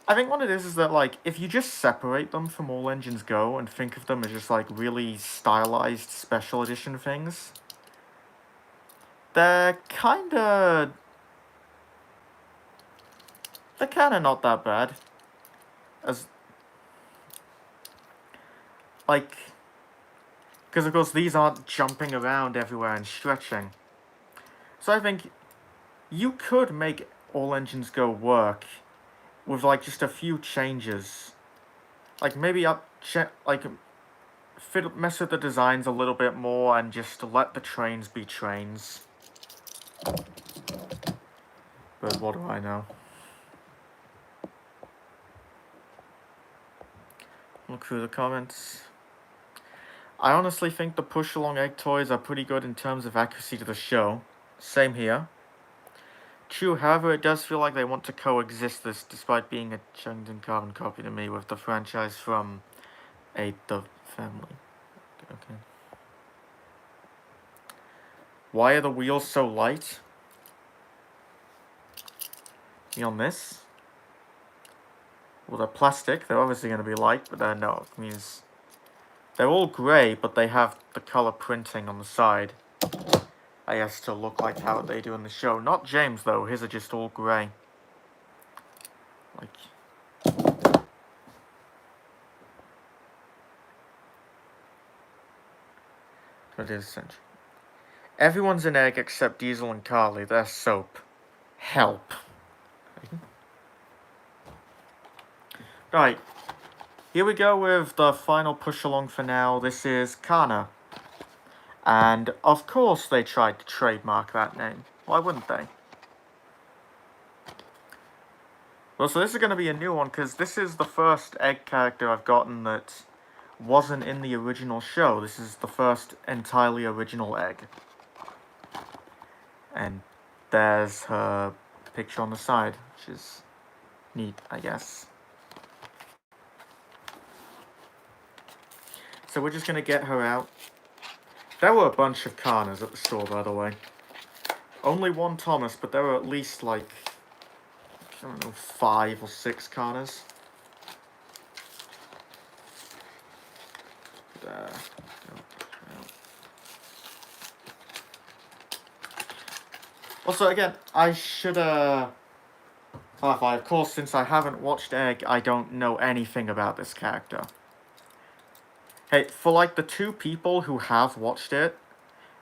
I think what it is that, like, if you just separate them from All Engines Go and think of them as just, like, really stylized special edition things, they're kinda not that bad. As, like, because of course these aren't jumping around everywhere and stretching. So I think you could make All Engines Go work with, like, just a few changes. Like, maybe mess with the designs a little bit more and just let the trains be trains. But what do I know? Look through the comments. I honestly think the push-along egg toys are pretty good in terms of accuracy to the show. Same here. True, however, it does feel like they want to coexist this, despite being a Chengdon carbon copy to me, with the franchise from the family. Okay. Why are the wheels so light? On this? Well, they're plastic. They're obviously going to be light, but no, it means they're all grey, but they have the color printing on the side. I guess to look like how they do in the show. Not James though. His are just all grey. Like. But it is essential. Everyone's an egg except Diesel and Carly. They're soap. Help. Right. Here we go with the final push along for now. This is Kana. And of course they tried to trademark that name. Why wouldn't they? Well, so this is going to be a new one, because this is the first egg character I've gotten that wasn't in the original show. This is the first entirely original egg. And there's her picture on the side, which is neat, I guess. So we're just going to get her out. There were a bunch of Kanas at the store, by the way. Only one Thomas, but there were at least, like, I don't know, 5 or 6 Kanas. Also, again, I should clarify, of course, since I haven't watched Egg, I don't know anything about this character. Hey, for like the 2 people who have watched it,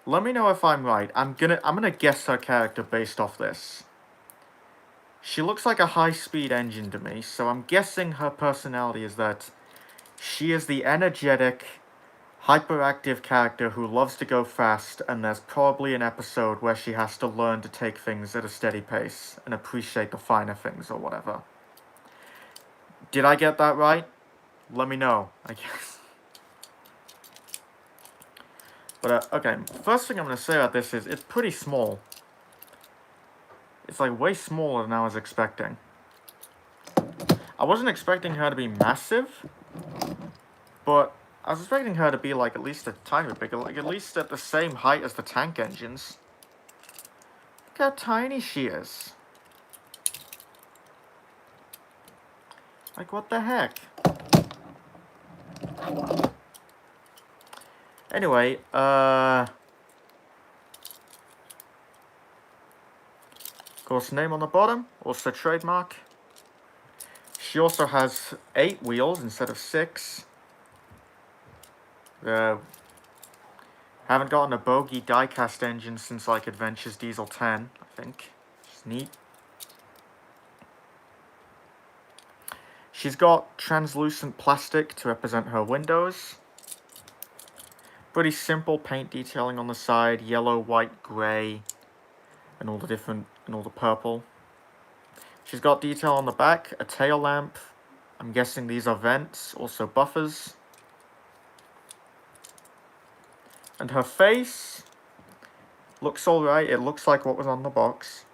let me know if I'm right. I'm gonna guess her character based off this. She looks like a high-speed engine to me, so I'm guessing her personality is that she is the energetic, hyperactive character who loves to go fast, and there's probably an episode where she has to learn to take things at a steady pace and appreciate the finer things or whatever. Did I get that right? Let me know, I guess. But, okay, first thing I'm going to say about this is it's pretty small. It's, like, way smaller than I was expecting. I wasn't expecting her to be massive, but I was expecting her to be, like, at least a tiny bit bigger, like, at least at the same height as the tank engines. Look how tiny she is. Like, what the heck? Anyway, of course, name on the bottom, also trademark. She also has 8 wheels instead of 6. Haven't gotten a bogey diecast engine since, like, Adventures Diesel 10, I think. Which is neat. She's got translucent plastic to represent her windows. Pretty simple paint detailing on the side, yellow, white, grey, and all the purple. She's got detail on the back, a tail lamp. I'm guessing these are vents, also buffers. And her face looks alright. It looks like what was on the box.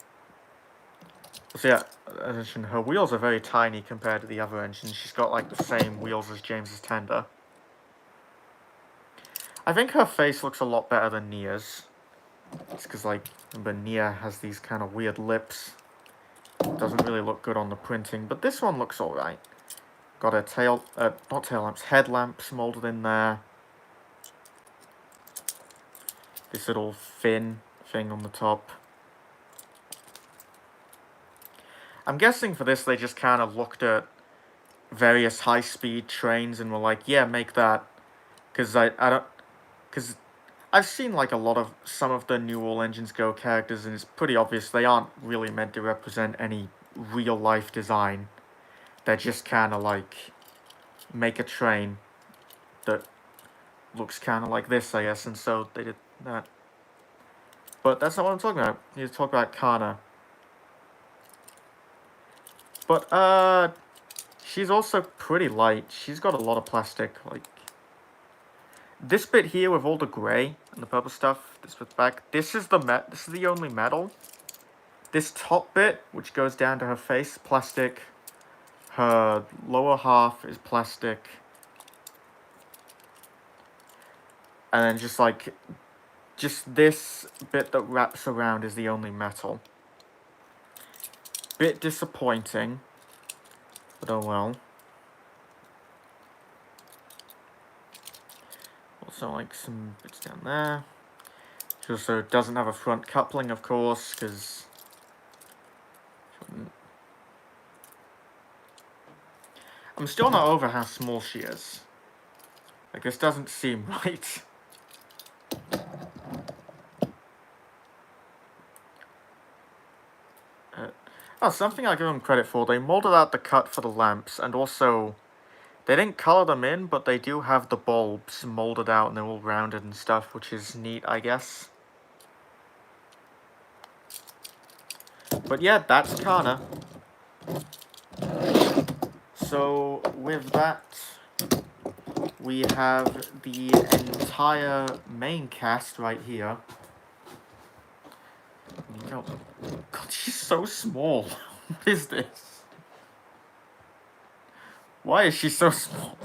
So yeah, as I mentioned, her wheels are very tiny compared to the other engines. She's got like the same wheels as James's Tender. I think her face looks a lot better than Nia's. It's because, like, remember, Nia has these kind of weird lips. Doesn't really look good on the printing, but this one looks alright. Got a not tail lamps, headlamps molded in there. This little fin thing on the top. I'm guessing for this they just kind of looked at various high-speed trains and were like, yeah, make that. Because because I've seen, like, some of the New All Engines Go characters, and it's pretty obvious they aren't really meant to represent any real-life design. They're just kind of, like, make a train that looks kind of like this, I guess, and so they did that. But that's not what I'm talking about. I need to talk about Kana. But, she's also pretty light. She's got a lot of plastic, like... This bit here with all the grey and the purple stuff, this bit's back. This is the only metal. This top bit, which goes down to her face, plastic. Her lower half is plastic. And then just this bit that wraps around is the only metal. Bit disappointing, but oh well. Also, like, some bits down there. She also doesn't have a front coupling, of course, because... I'm still not over how small she is. Like, this doesn't seem right. Something I give them credit for. They molded out the cut for the lamps, and also... They didn't color them in, but they do have the bulbs molded out, and they're all rounded and stuff, which is neat, I guess. But yeah, that's Kana. So, with that, we have the entire main cast right here. God, she's so small. What is this? Why is she so small?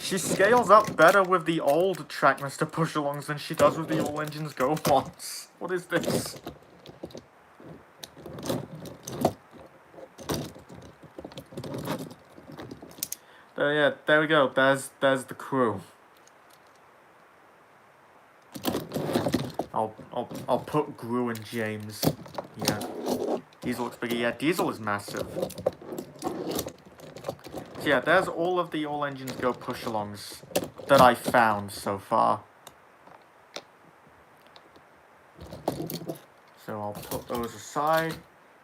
She scales up better with the old Trackmaster push-alongs than she does with the All Engines Go ones. What is this? Yeah, there we go. There's the crew. I'll put Gru and James. Yeah. Diesel looks bigger. Yeah, Diesel is massive. So yeah, there's all of the All Engines Go push-alongs that I found so far. So I'll put those aside.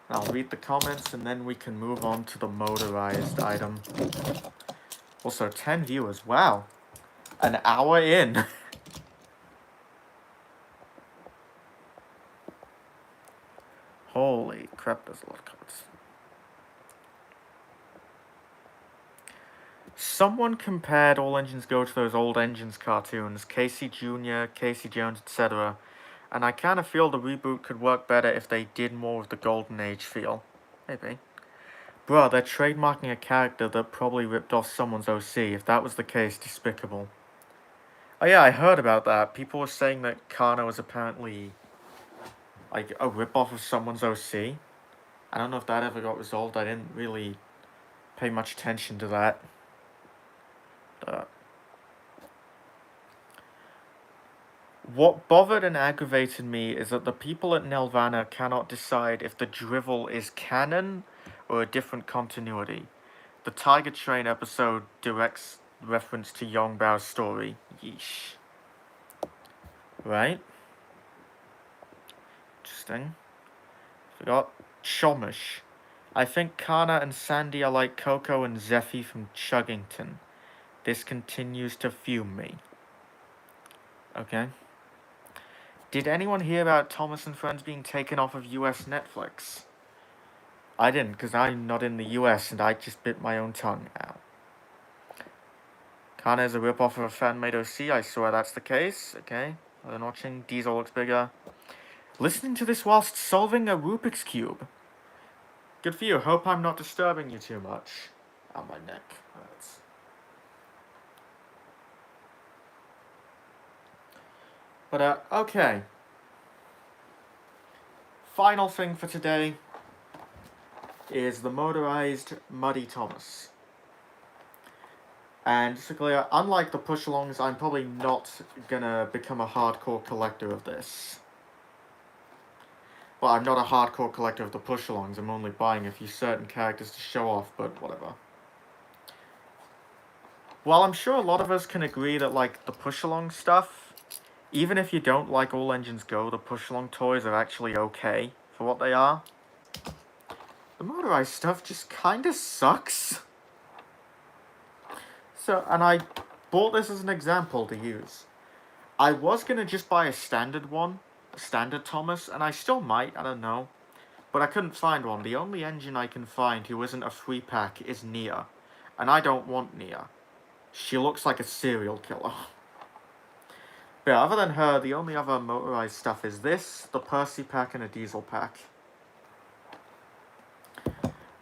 I'll read the comments, and then we can move on to the motorized item. Also, 10 viewers. Wow. An hour in. Holy crap, there's a lot of comments. Someone compared All Engines Go to those old Engines cartoons, Casey Jr., Casey Jones, etc., and I kind of feel the reboot could work better if they did more of the Golden Age feel. Maybe. Bruh, they're trademarking a character that probably ripped off someone's OC. If that was the case, despicable. Oh yeah, I heard about that. People were saying that Kana was apparently like a rip-off of someone's OC. I don't know if that ever got resolved. I didn't really pay much attention to that. What bothered and aggravated me is that the people at Nelvana cannot decide if the drivel is canon or a different continuity. The Tiger Train episode directs reference to Yongbao's story. Yeesh. Right? Interesting. Forgot Chomish. I think Kana and Sandy are like Coco and Zeffy from Chuggington. This continues to fume me. Okay. Did anyone hear about Thomas and Friends being taken off of US Netflix? I didn't, because I'm not in the US and I just bit my own tongue out. Kana is a rip-off of a fan-made OC, I swear that's the case. Okay, other than watching, Diesel looks bigger. Listening to this whilst solving a Rubik's Cube. Good for you, hope I'm not disturbing you too much. Ow, my neck hurts. But, okay. Final thing for today is the motorized Muddy Thomas. And just to clear, unlike the push-alongs, I'm probably not gonna become a hardcore collector of this. Well, I'm not a hardcore collector of the push-alongs, I'm only buying a few certain characters to show off, but whatever. While I'm sure a lot of us can agree that, like, the push-along stuff, even if you don't like All Engines Go, the push-along toys are actually okay for what they are. The motorized stuff just kinda sucks. So, and I bought this as an example to use. I was gonna just buy a standard one, a standard Thomas, and I still might, I don't know. But I couldn't find one. The only engine I can find who isn't a free pack is Nia. And I don't want Nia. She looks like a serial killer. But yeah, other than her, the only other motorized stuff is this, the Percy pack, and a diesel pack.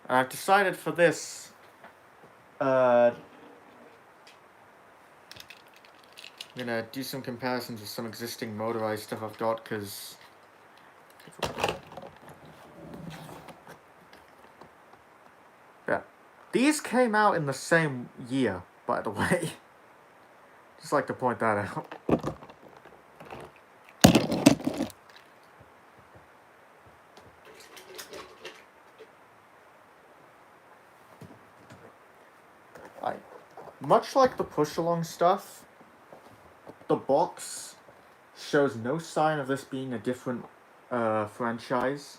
And I've decided for this, I'm gonna do some comparisons with some existing motorized stuff I've got, because yeah, these came out in the same year, by the way. Just like to point that out. Much like the push-along stuff, the box shows no sign of this being a different franchise.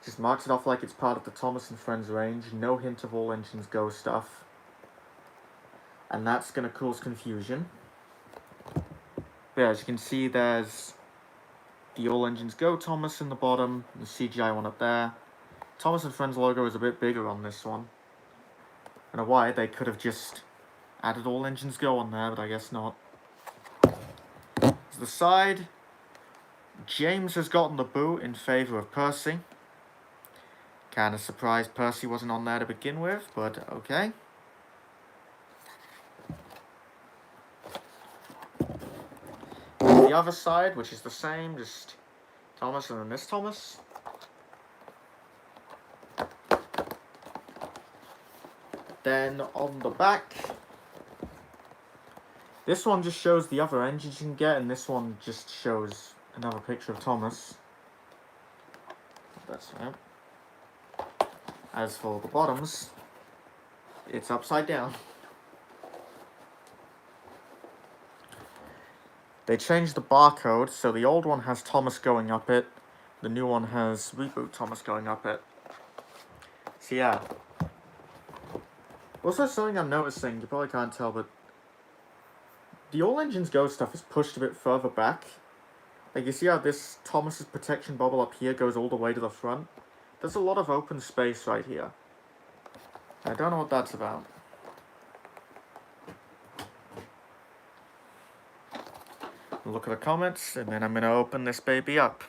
Just marks it off like it's part of the Thomas and Friends range. No hint of All Engines Go stuff. And that's going to cause confusion. But yeah, as you can see, there's the All Engines Go Thomas in the bottom, the CGI one up there. Thomas and Friends logo is a bit bigger on this one. I don't know why, they could have just added All Engines Go on there, but I guess not. To the side, James has gotten the boot in favour of Percy. Kinda surprised Percy wasn't on there to begin with, but okay. The other side, which is the same, just Thomas and then this Thomas. Then on the back, this one just shows the other engines you can get, and this one just shows another picture of Thomas. That's right. As for the bottoms, it's upside down. They changed the barcode, so the old one has Thomas going up it, the new one has Reboot Thomas going up it. So yeah. Also something I'm noticing, you probably can't tell, but the All Engines Go stuff is pushed a bit further back. Like, you see how this Thomas's protection bubble up here goes all the way to the front? There's a lot of open space right here. I don't know what that's about. Look at the comments, and then I'm going to open this baby up.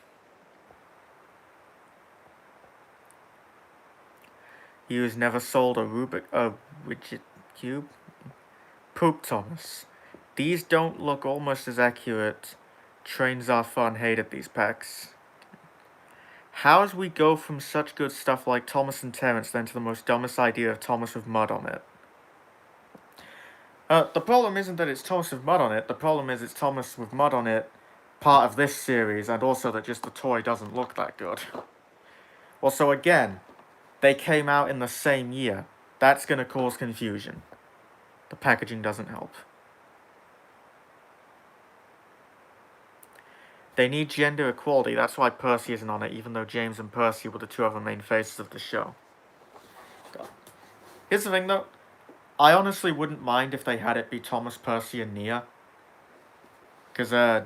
Hughes never sold a widget cube. Poop Thomas. These don't look almost as accurate. Trains are fun, hated these packs. How as we go from such good stuff like Thomas and Terrence then to the most dumbest idea of Thomas with mud on it? The problem isn't that it's Thomas with mud on it, the problem is it's Thomas with mud on it, part of this series, and also that just the toy doesn't look that good. Also, again, they came out in the same year. That's going to cause confusion. The packaging doesn't help. They need gender equality, that's why Percy isn't on it, even though James and Percy were the two other main faces of the show. God. Here's the thing though, I honestly wouldn't mind if they had it be Thomas, Percy, and Nia. Because I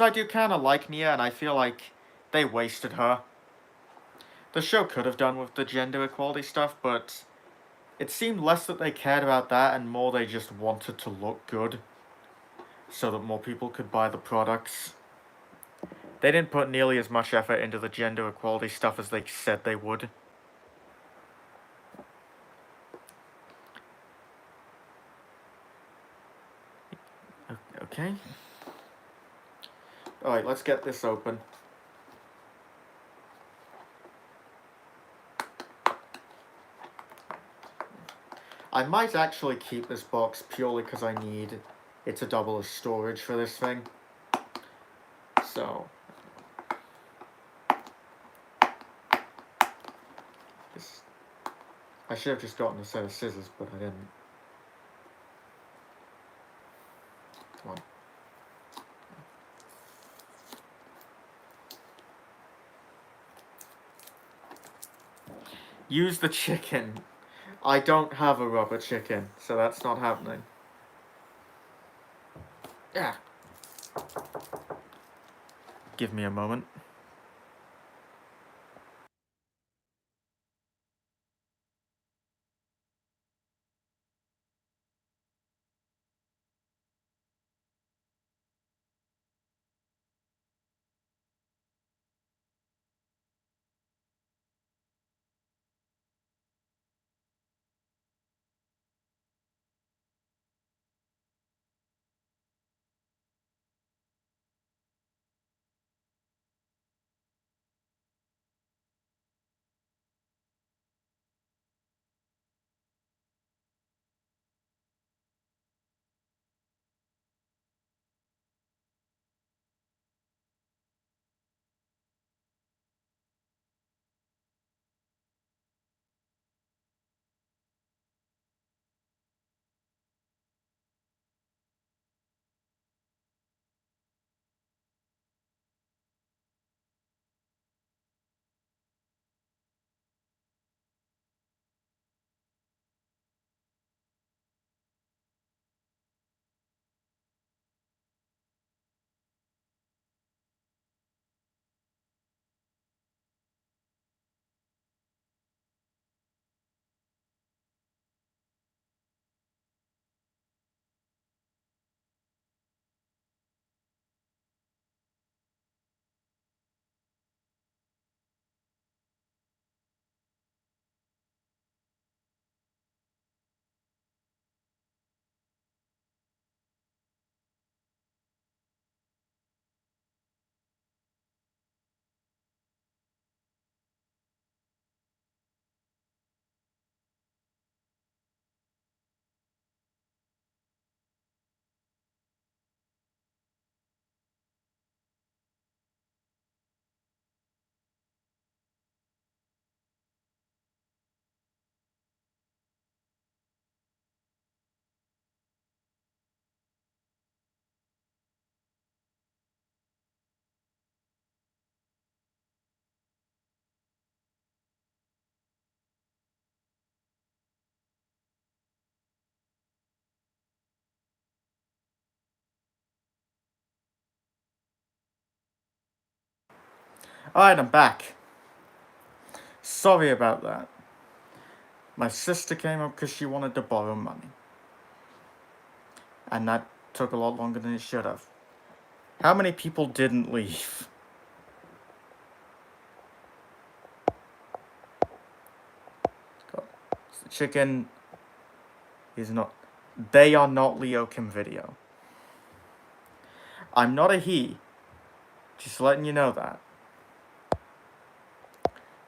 do kind of like Nia, and I feel like they wasted her. The show could have done with the gender equality stuff, but it seemed less that they cared about that and more they just wanted to look good so that more people could buy the products. They didn't put nearly as much effort into the gender equality stuff as they said they would. Okay. Alright, let's get this open. I might actually keep this box purely because I need it to double as storage for this thing. So, I should have just gotten a set of scissors, but I didn't. Come on. Use the chicken. I don't have a rubber chicken, so that's not happening. Yeah. Give me a moment. Alright, I'm back. Sorry about that. My sister came up because she wanted to borrow money. And that took a lot longer than it should have. How many people didn't leave? God. The chicken is not... They are not Leo Kim video. I'm not a he. Just letting you know that.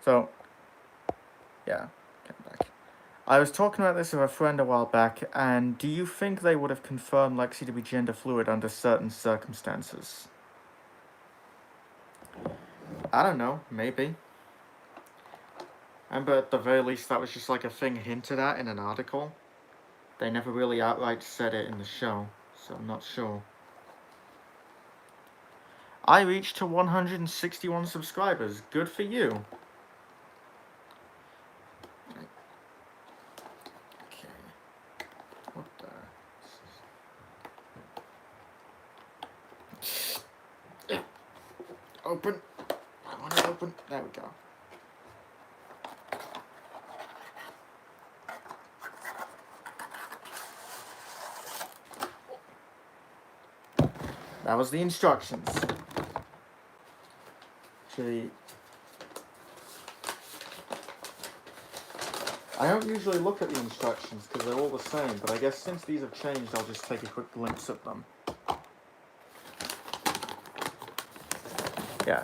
So, yeah. Come back. I was talking about this with a friend a while back, and do you think they would have confirmed Lexi to be gender fluid under certain circumstances? I don't know, maybe. But at the very least that was just like a thing hinted at in an article. They never really outright said it in the show, so I'm not sure. I reached to 161 subscribers. Good for you. Okay. What the... Open. I want it open. There we go. That was the instructions. Actually, I don't usually look at the instructions because they're all the same, but I guess since these have changed, I'll just take a quick glimpse at them. Yeah.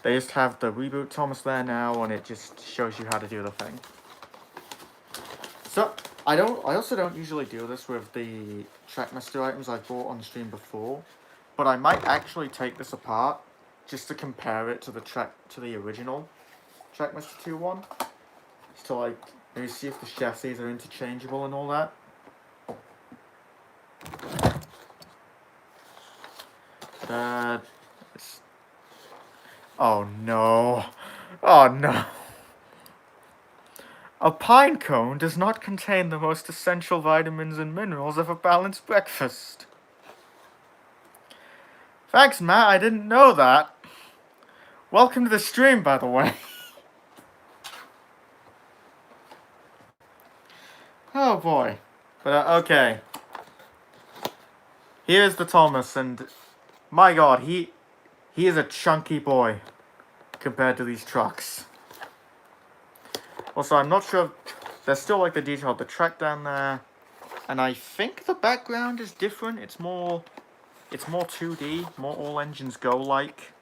They just have the Reboot Thomas there now, and it just shows you how to do the thing. So, I also don't usually do this with the Trackmaster items I've bought on stream before, but I might actually take this apart just to compare it to the original Trackmaster 2 one. Just to like maybe see if the chassis are interchangeable and all that. Oh no. Oh no. A pine cone does not contain the most essential vitamins and minerals of a balanced breakfast. Thanks, Matt. I didn't know that. Welcome to the stream, by the way. Oh boy. But okay. Here's the Thomas, and my god, he is a chunky boy compared to these trucks. Also, I'm not sure. There's still like the detail of the track down there, and I think the background is different. It's more 2D, more all engines go like.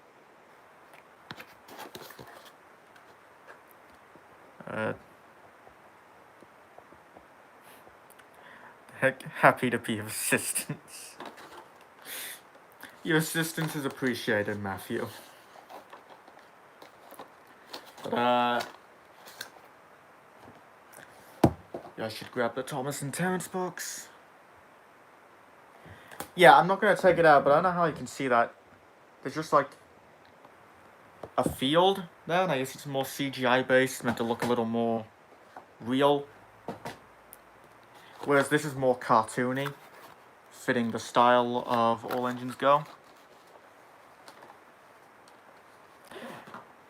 Happy to be of assistance. Your assistance is appreciated, Matthew. But, yeah, I should grab the Thomas and Terrence box. Yeah, I'm not going to take it out, but I don't know how you can see that. There's just, like, a field there, and I guess it's more CGI-based, meant to look a little more real. Whereas this is more cartoony, fitting the style of All Engines Go.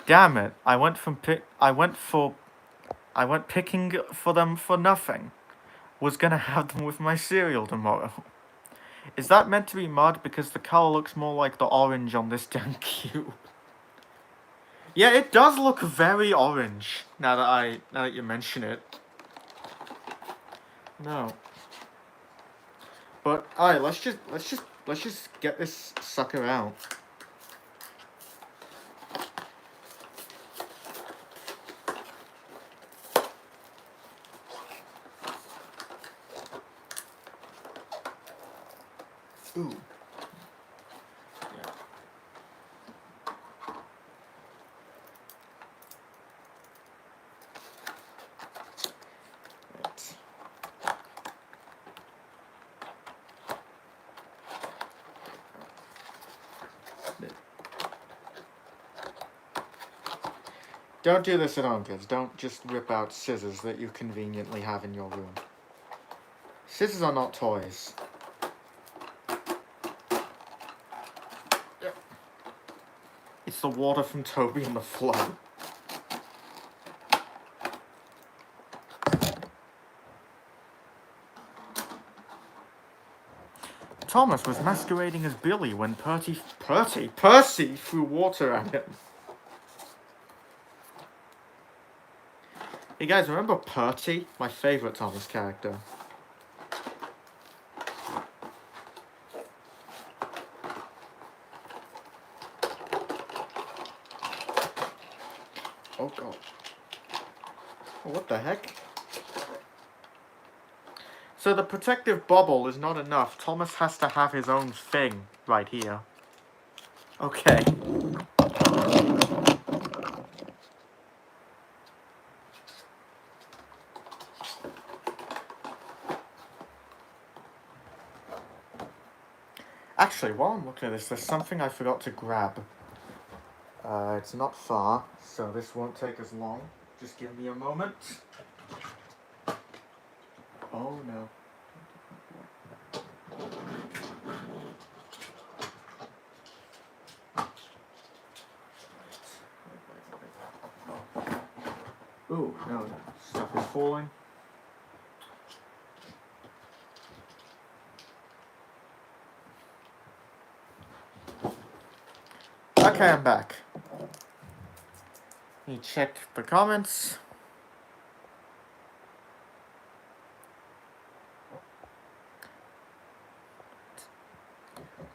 Damn it, I went picking for them for nothing. Was gonna have them with my cereal tomorrow. Is that meant to be mud because the color looks more like the orange on this damn cube? Yeah, it does look very orange now that you mention it. No. But alright, let's just get this sucker out. Ooh. Yeah. Right. Don't do this at home, kids. Don't just rip out scissors that you conveniently have in your room. Scissors are not toys. It's It's the water from Toby and the flood. Thomas was masquerading as Billy when Percy threw water at him. Hey guys, remember Percy? My favourite Thomas character. Oh god. Oh, what the heck? So the protective bubble is not enough. Thomas has to have his own thing right here. Okay. Actually, while I'm looking at this, there's something I forgot to grab. It's not far, so this won't take as long. Just give me a moment. Oh no. Ooh, no, stuff is falling. Okay, I'm back. Let me check the comments.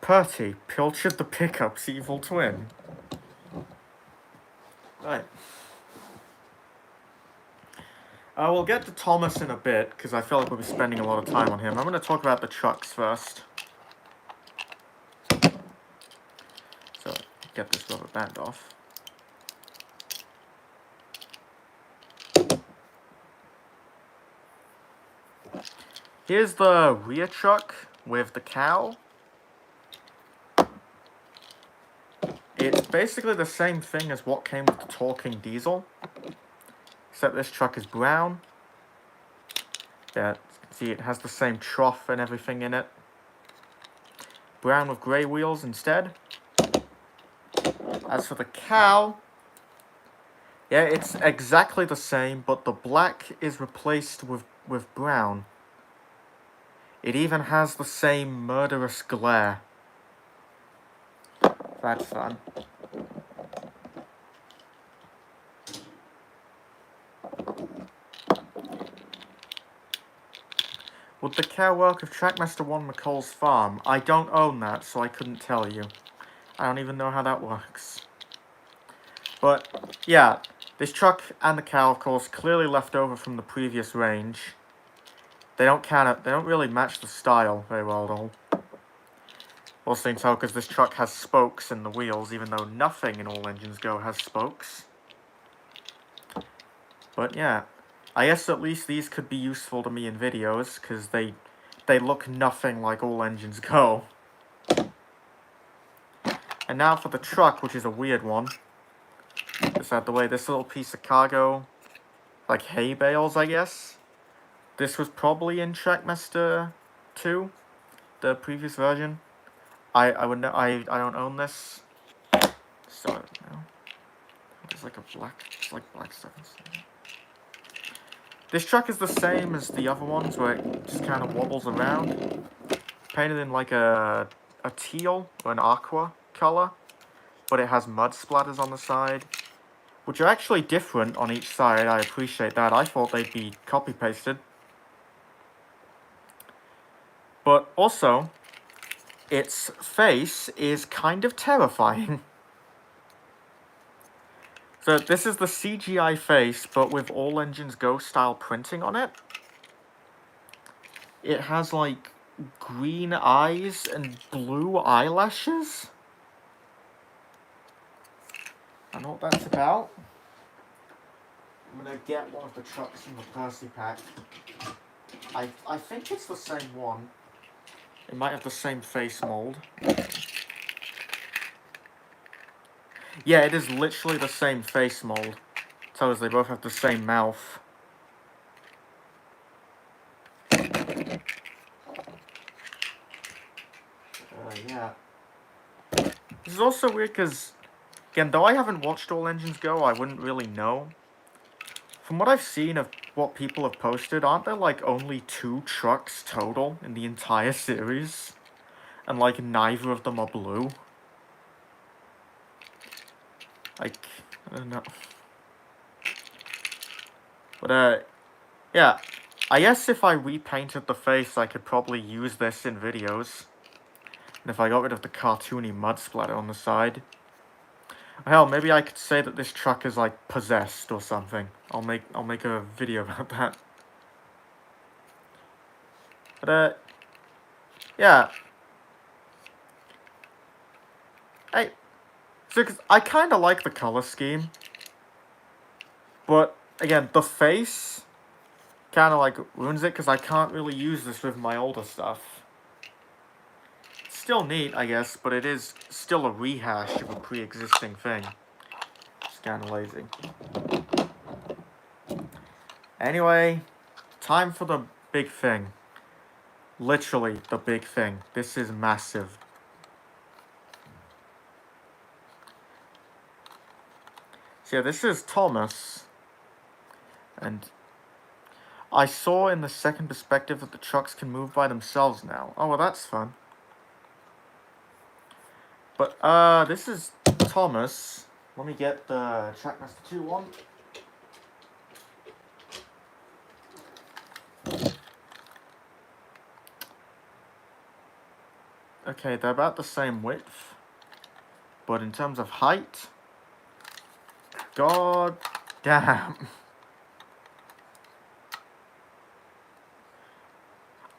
Percy pilchered the pickup's evil twin. Right. We'll get to Thomas in a bit, because I feel like we'll be spending a lot of time on him. I'm going to talk about the trucks first. So, get this rubber band off. Here's the rear truck with the cow. It's basically the same thing as what came with the talking diesel, except this truck is brown. Yeah, see, it has the same trough and everything in it. Brown with grey wheels instead. As for the cow, yeah, it's exactly the same, but the black is replaced with brown. It even has the same murderous glare. That's fun. Would the cow work of Trackmaster 1 McCall's farm? I don't own that, so I couldn't tell you. I don't even know how that works. But, yeah, this truck and the cow, of course, clearly left over from the previous range. They don't really match the style very well at all. Also seems how, because this truck has spokes in the wheels, even though nothing in All Engines Go has spokes. But yeah, I guess at least these could be useful to me in videos, because they look nothing like All Engines Go. And now for the truck, which is a weird one. Just out the way, this little piece of cargo, like hay bales, I guess. This was probably in Trackmaster 2, the previous version. I don't own this, so I don't know. There's like black stuff inside. This truck is the same as the other ones, where it just kind of wobbles around. Painted in like a teal or an aqua color, but it has mud splatters on the side, which are actually different on each side. I appreciate that. I thought they'd be copy-pasted. But also, its face is kind of terrifying. So this is the CGI face, but with All Engines Go style printing on it. It has like green eyes and blue eyelashes. I don't know what that's about. I'm gonna get one of the trucks from the Percy pack. I think it's the same one. It might have the same face mold. Yeah, it is literally the same face mold. So as they both have the same mouth. Yeah. This is also weird because Again, though I haven't watched all engines go, I wouldn't really know. From what I've seen of what people have posted, aren't there like only 2 trucks total in the entire series? And like neither of them are blue? Like, I don't know. But yeah. I guess if I repainted the face, I could probably use this in videos. And if I got rid of the cartoony mud splatter on the side. Hell, maybe I could say that this truck is like possessed or something. I'll make a video about that. But yeah. I kind of like the color scheme. But again, the face kind of like ruins it because I can't really use this with my older stuff. It's still neat, I guess, but it is still a rehash of a pre-existing thing. It's kind of lazy. Anyway, time for the big thing. Literally the big thing. This is massive. So yeah, this is Thomas. And I saw in the second perspective that the trucks can move by themselves now. Oh, well, that's fun. But, this is Thomas. Let me get the Trackmaster 2 one. Okay, they're about the same width. But in terms of height, god damn.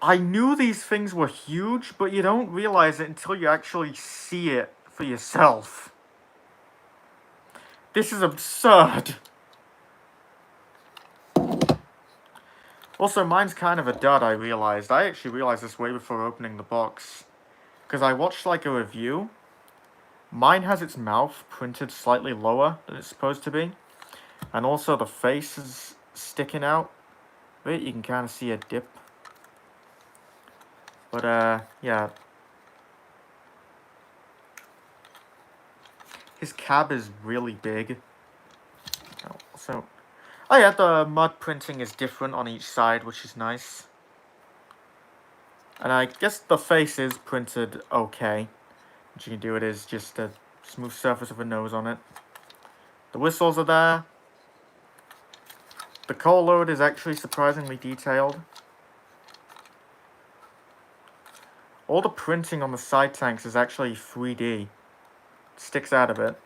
I knew these things were huge, but you don't realize it until you actually see it for yourself. This is absurd. Also, mine's kind of a dud, I realized. I actually realized this way before opening the box. Because I watched, like, a review. Mine has its mouth printed slightly lower than it's supposed to be. And also the face is sticking out. Wait, you can kind of see a dip. But, yeah. His cab is really big. Oh yeah, the mud printing is different on each side, which is nice. And I guess the face is printed okay. What you can do it is just a smooth surface of a nose on it. The whistles are there. The coal load is actually surprisingly detailed. All the printing on the side tanks is actually 3D. It sticks out a bit.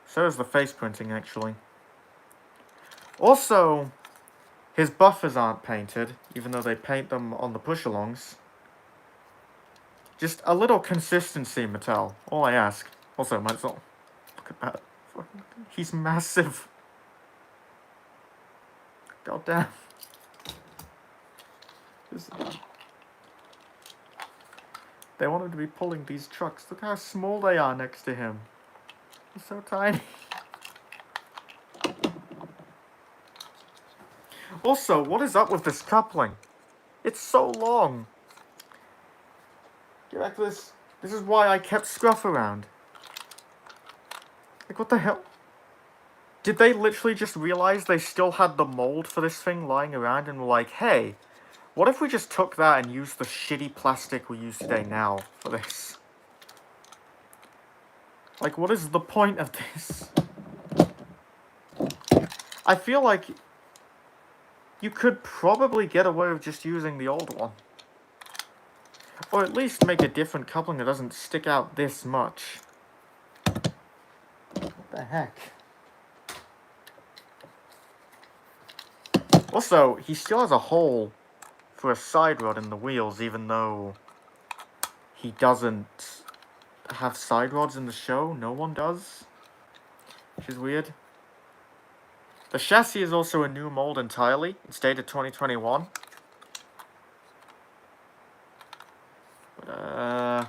So is the face printing, actually. Also, his buffers aren't painted, even though they paint them on the push-alongs. Just a little consistency, Mattel. All I ask. Also, might as well look at that. He's massive. God damn. They want him to be pulling these trucks. Look how small they are next to him. They're so tiny. Also, what is up with this coupling? It's so long. Get back to this. This is why I kept Scruff around. Like, what the hell? Did they literally just realize they still had the mold for this thing lying around and were like, hey, what if we just took that and used the shitty plastic we use today now for this? Like, what is the point of this? I feel like you could probably get away with just using the old one. Or at least make a different coupling that doesn't stick out this much. What the heck? Also, he still has a hole for a side rod in the wheels, even though he doesn't have side rods in the show. No one does. Which is weird. The chassis is also a new mold entirely. It's dated 2021. But,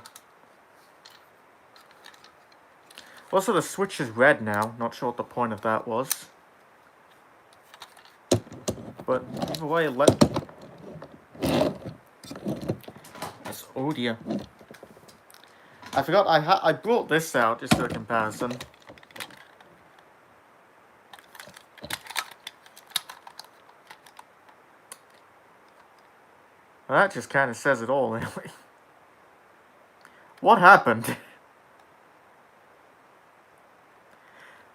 also, the switch is red now. Not sure what the point of that was. But either way, oh dear. I forgot I brought this out just for a comparison. Well, that just kind of says it all, really. What happened?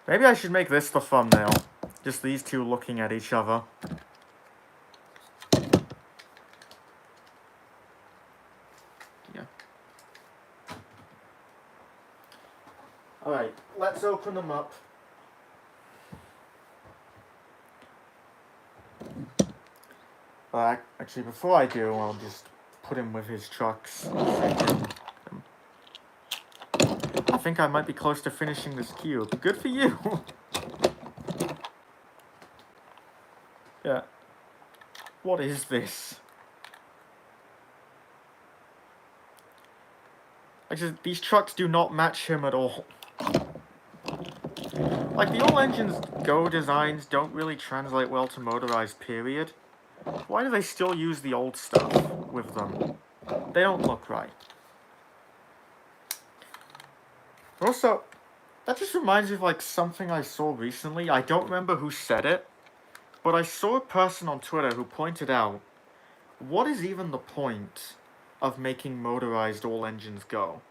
Maybe I should make this the thumbnail. Just these two looking at each other. Yeah. Alright, let's open them up. Actually, before I do, I'll just put him with his trucks. I think I might be close to finishing this cube. Good for you! Yeah. What is this? Actually, these trucks do not match him at all. Like, the All Engines Go designs don't really translate well to Motorized, period. Why do they still use the old stuff with them? They don't look right. Also, that just reminds me of, like, something I saw recently. I don't remember who said it, but I saw a person on Twitter who pointed out, what is even the point of making Motorized All Engines Go?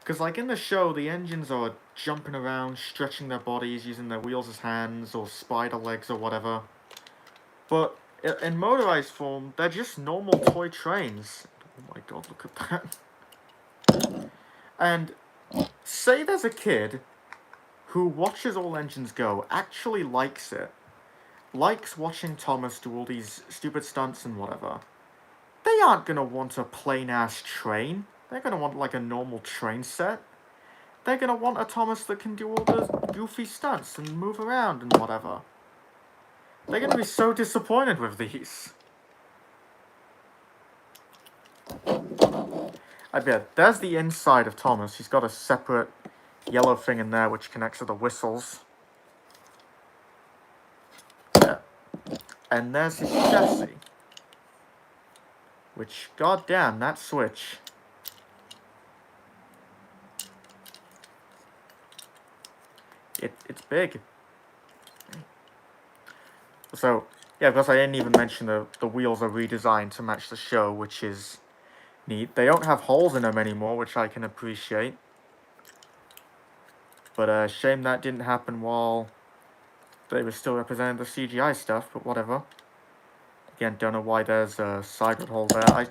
Because, like, in the show, the engines are jumping around, stretching their bodies, using their wheels as hands, or spider legs, or whatever. But in motorized form, they're just normal toy trains. Oh my god, look at that. And say there's a kid who watches All Engines Go, actually likes it, likes watching Thomas do all these stupid stunts and whatever. They aren't gonna want a plain-ass train. They're gonna want, like, a normal train set. They're gonna want a Thomas that can do all the goofy stunts and move around and whatever. They're gonna be so disappointed with these. I bet. There's the inside of Thomas. He's got a separate yellow thing in there which connects to the whistles. Yeah. And there's his chassis. Which, goddamn, that switch. It's big. So, yeah, because I didn't even mention the wheels are redesigned to match the show, which is neat. They don't have holes in them anymore, which I can appreciate. But shame that didn't happen while they were still representing the CGI stuff, but whatever. Again, don't know why there's a side rod hole there.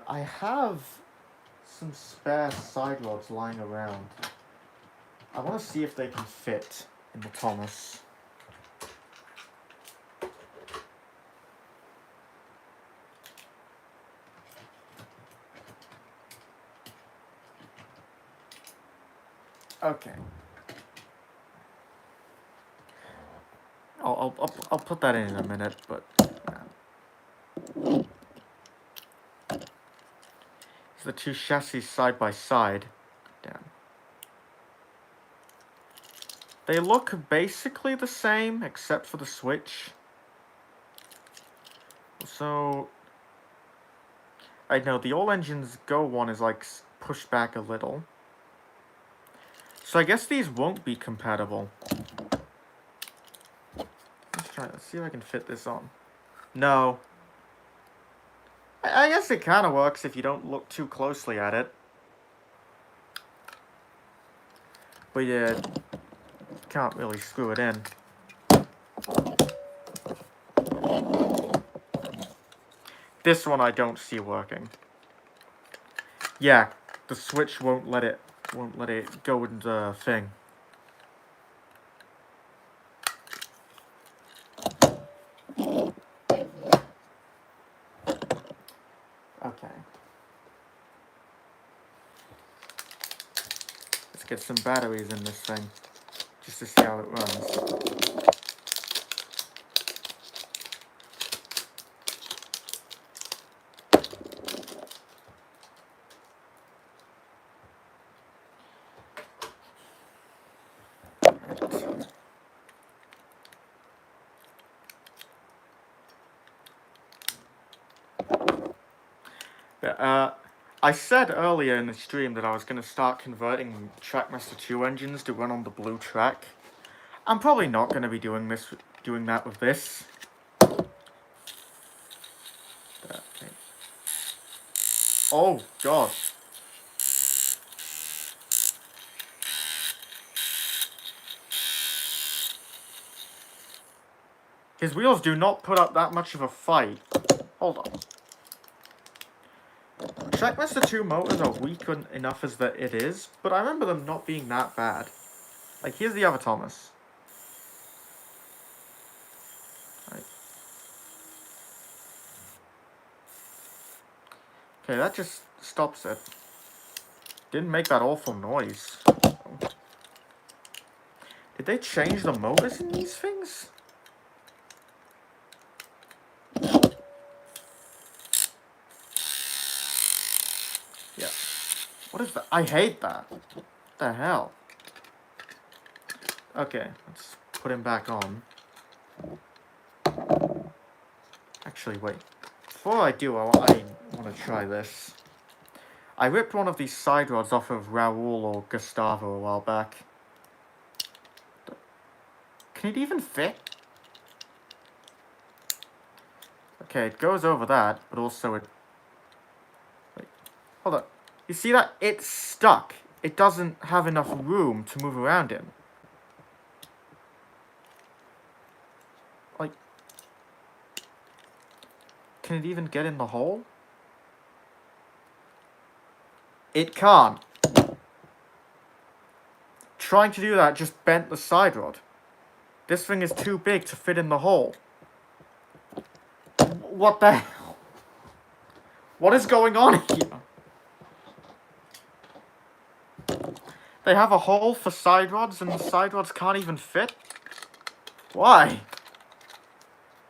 I have some spare side rods lying around. I want to see if they can fit in the Thomas. Okay. I'll put that in a minute, but it's the two chassis side by side. Damn. They look basically the same, except for the switch. So, I know the All Engines Go one is like pushed back a little. So I guess these won't be compatible. Let's see if I can fit this on. No. I guess it kind of works if you don't look too closely at it. But yeah, can't really screw it in. This one I don't see working. Yeah, the switch won't let it go into the thing. Okay. Let's get some batteries in this thing, just to see how it runs. I said earlier in the stream that I was going to start converting Trackmaster 2 engines to run on the blue track. I'm probably not going to be doing that with this. Okay. Oh, God. His wheels do not put up that much of a fight. Hold on. Trackmaster 2 motors are weak enough as that it is, but I remember them not being that bad. Like, here's the other Thomas. Right. Okay, that just stops it. Didn't make that awful noise. Did they change the motors in these things? Yeah. What is that? I hate that. What the hell? Okay, let's put him back on. Actually, wait. Before I do, I want to try this. I ripped one of these side rods off of Raul or Gustavo a while back. Can it even fit? Okay, it goes over that, but also it... Wait, hold on. You see that? It's stuck. It doesn't have enough room to move around in. Like... Can it even get in the hole? It can't. Trying to do that just bent the side rod. This thing is too big to fit in the hole. What the hell? What is going on here? They have a hole for side rods and the side rods can't even fit? Why?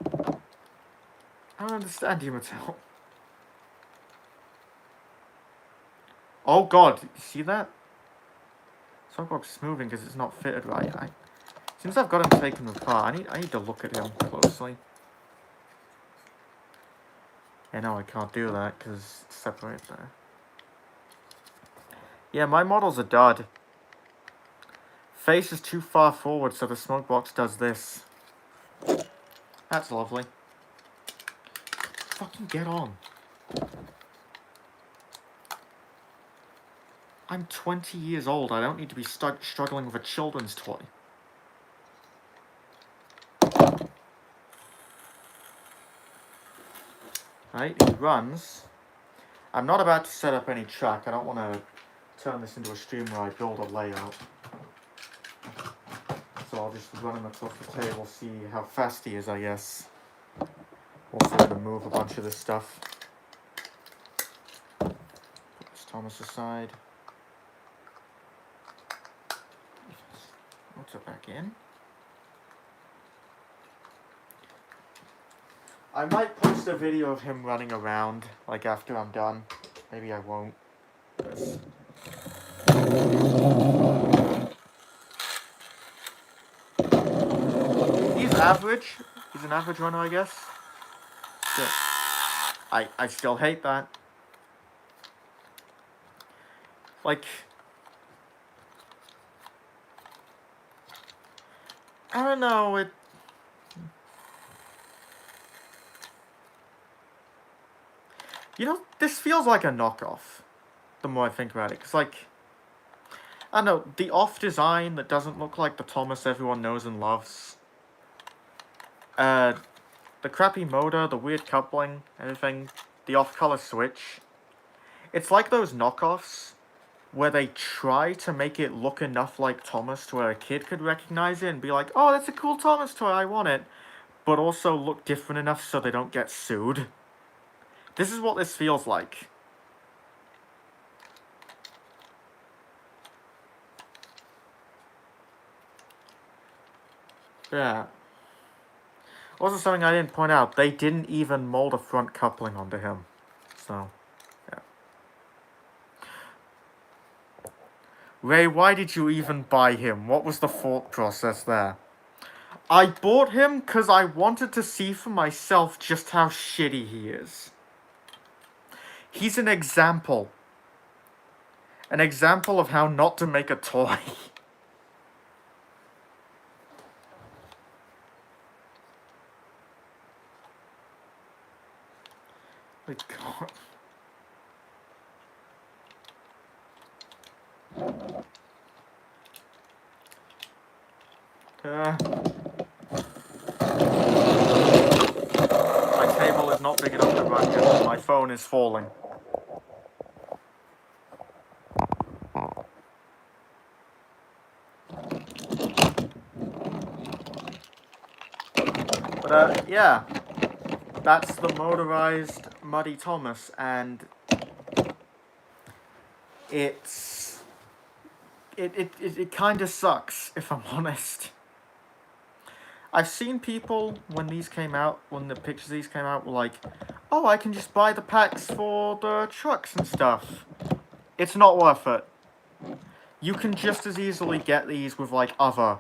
I don't understand you, Mattel. Oh god, you see that? Soapbox is moving because it's not fitted right. Since I've got him taken apart, I need to look at him closely. Yeah, no, I can't do that because it's separated there. Yeah, my model's a dud. Face is too far forward, so the smoke box does this. That's lovely. Fucking get on. I'm 20 years old. I don't need to be struggling with a children's toy. Right, it runs. I'm not about to set up any track. I don't want to turn this into a stream where I build a layout. So I'll just run him across the table, see how fast he is, I guess. Also going to move a bunch of this stuff. Put this Thomas aside. Motor back in. I might post a video of him running around, like after I'm done. Maybe I won't. He's average. He's an average runner, I guess. Still, I still hate that. Like, I don't know, you know, this feels like a knockoff, the more I think about it. Because, like, I don't know, the off design that doesn't look like the Thomas everyone knows and loves. The crappy motor, the weird coupling, everything. The off-color switch. It's like those knockoffs where they try to make it look enough like Thomas to where a kid could recognize it and be like, oh, that's a cool Thomas toy, I want it. But also look different enough so they don't get sued. This is what this feels like. Yeah. Also something I didn't point out, they didn't even mold a front coupling onto him. So, yeah. Ray, why did you even buy him? What was the thought process there? I bought him because I wanted to see for myself just how shitty he is. He's an example. An example of how not to make a toy. My God. My table is not big enough to run yet. My phone is falling. But yeah. That's the motorized Muddy Thomas, and it kind of sucks, if I'm honest. I've seen people, when these came out, when the pictures of these came out, were like, oh, I can just buy the packs for the trucks and stuff. It's not worth it. You can just as easily get these with, like, other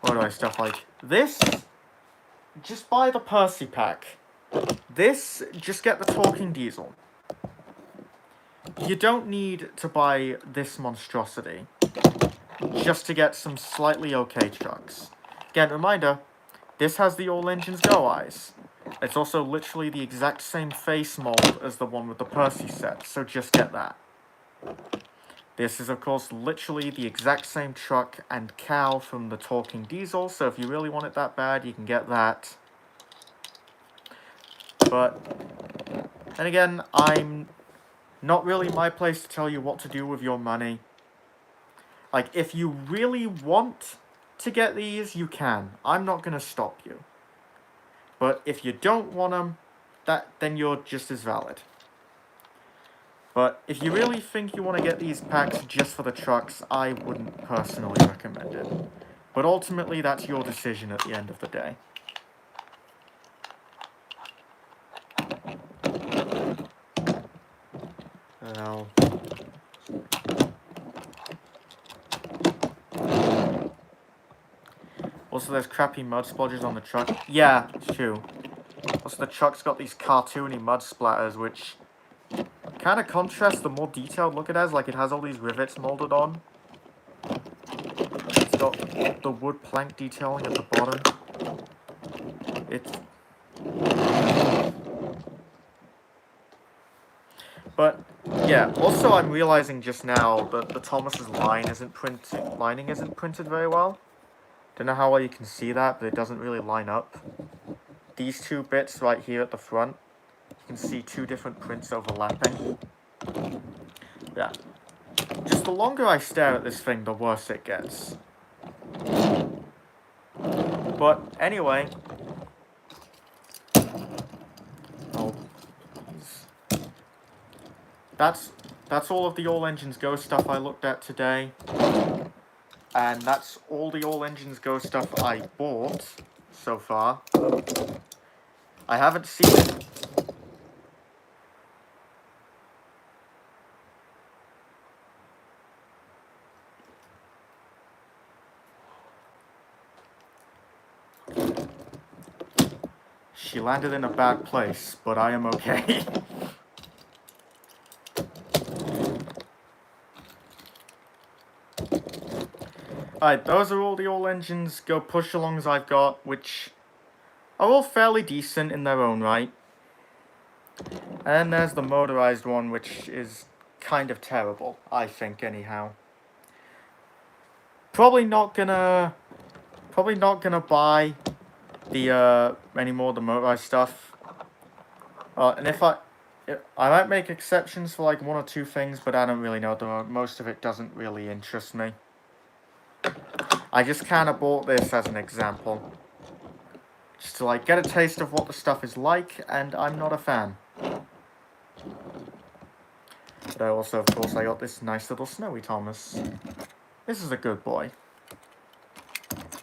motorized stuff. Like, this, just buy the Percy pack. This, just get the Talking Diesel. You don't need to buy this monstrosity just to get some slightly okay trucks. Again, reminder, this has the all engines go eyes. It's also literally the exact same face mold as the one with the Percy set, so just get that. This is, of course, literally the exact same truck and cow from the Talking Diesel, so if you really want it that bad, you can get that. But, then again, I'm not really my place to tell you what to do with your money. Like, if you really want to get these, you can. I'm not going to stop you. But if you don't want them, then you're just as valid. But if you really think you want to get these packs just for the trucks, I wouldn't personally recommend it. But ultimately, that's your decision at the end of the day. Well... Also, there's crappy mud splodges on the truck. Yeah, it's true. Also, the truck's got these cartoony mud splatters, which kind of contrasts the more detailed look it has. Like, it has all these rivets molded on. It's got the wood plank detailing at the bottom. It's... But, yeah. Also, I'm realizing just now that the Thomas's lining isn't printed very well. Don't know how well you can see that, but it doesn't really line up. These two bits right here at the front, you can see two different prints overlapping. Yeah. Just the longer I stare at this thing, the worse it gets. But anyway. Oh, that's all of the All Engines Go stuff I looked at today. And that's all the All Engines Go stuff I bought so far. I haven't seen it. She landed in a bad place, but I am okay. Alright, those are all the All Engines Go push-alongs I've got, which are all fairly decent in their own right. And there's the motorized one, which is kind of terrible, I think, anyhow. Probably not gonna buy the any more of the motorized stuff. And if I might make exceptions for like one or two things, but I don't really know. Most of it doesn't really interest me. I just kind of bought this as an example. Just to like get a taste of what the stuff is like, and I'm not a fan. But I also, of course, I got this nice little Snowy Thomas. This is a good boy.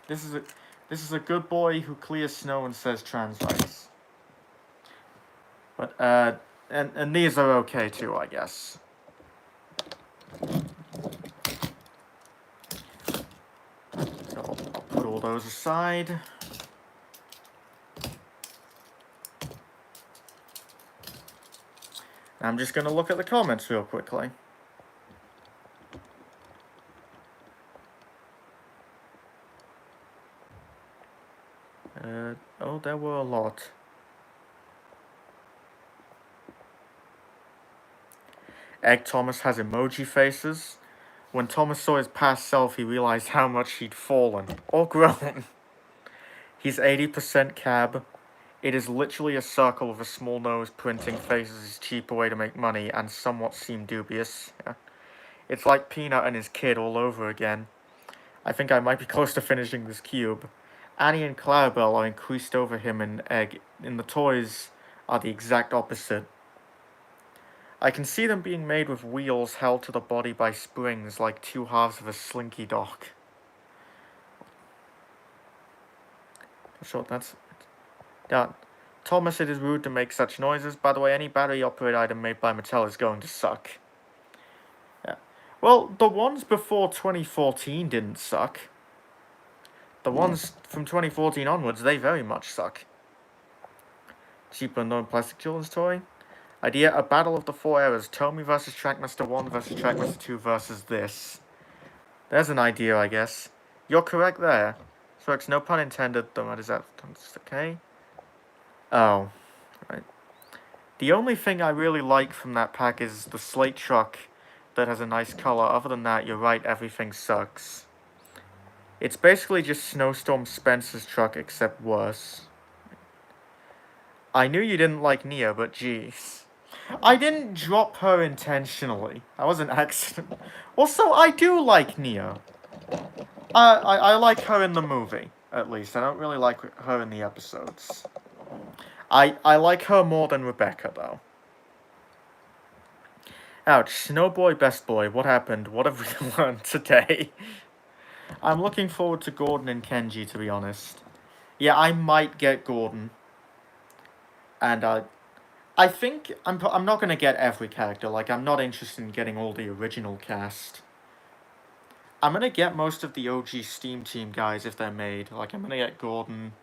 This is a good boy who clears snow and says trans rights. But and these are okay too, I guess. So I'll put all those aside. I'm just gonna look at the comments real quickly. Oh, there were a lot. Egg Thomas has emoji faces. When Thomas saw his past self, he realized how much he'd fallen. Or grown. He's 80% cab. It is literally a circle with a small nose. Printing faces is a cheaper way to make money, and somewhat seem dubious. Yeah. It's like Peanut and his kid all over again. I think I might be close to finishing this cube. Annie and Clarabelle are increased over him in Egg. In the toys are the exact opposite. I can see them being made with wheels held to the body by springs like two halves of a slinky dock. So that's... Yeah. Thomas, it is rude to make such noises. By the way, any battery-operated item made by Mattel is going to suck. Yeah. Well, the ones before 2014 didn't suck. The ones from 2014 onwards, they very much suck. Cheaper known plastic children's toy. Idea, a battle of the four eras. Tomy versus Trackmaster 1 versus Trackmaster 2 versus this. There's an idea, I guess. You're correct there. So it's no pun intended, though. What is that? Okay. Oh. Right. The only thing I really like from that pack is the slate truck that has a nice color. Other than that, you're right, everything sucks. It's basically just Snowstorm Spencer's truck, except worse. I knew you didn't like Nia, but jeez. I didn't drop her intentionally. That was an accident. Also, I do like Nia. I like her in the movie, at least. I don't really like her in the episodes. I like her more than Rebecca, though. Ouch. Snowboy, best boy. What happened? What have we learned today? I'm looking forward to Gordon and Kenji, to be honest. Yeah, I might get Gordon. And I think I'm not going to get every character. Like, I'm not interested in getting all the original cast. I'm going to get most of the OG Steam Team guys if they're made. Like, I'm going to get Gordon.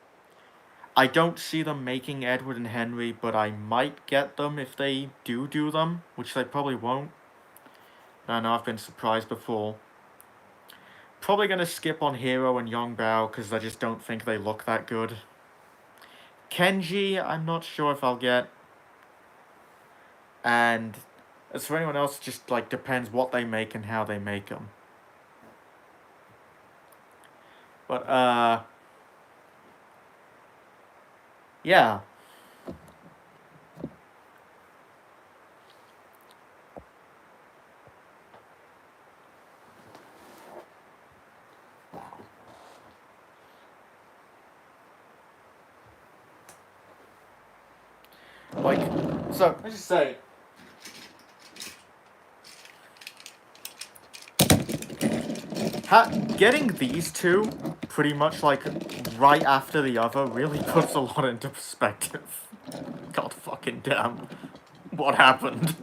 I don't see them making Edward and Henry, but I might get them if they do them, which they probably won't. I know I've been surprised before. Probably going to skip on Hero and Yongbao because I just don't think they look that good. Kenji, I'm not sure if I'll get. And as for anyone else, just like depends what they make and how they make them. But yeah. Like, so let's just say. Getting these two pretty much like right after the other really puts a lot into perspective. God fucking damn. What happened?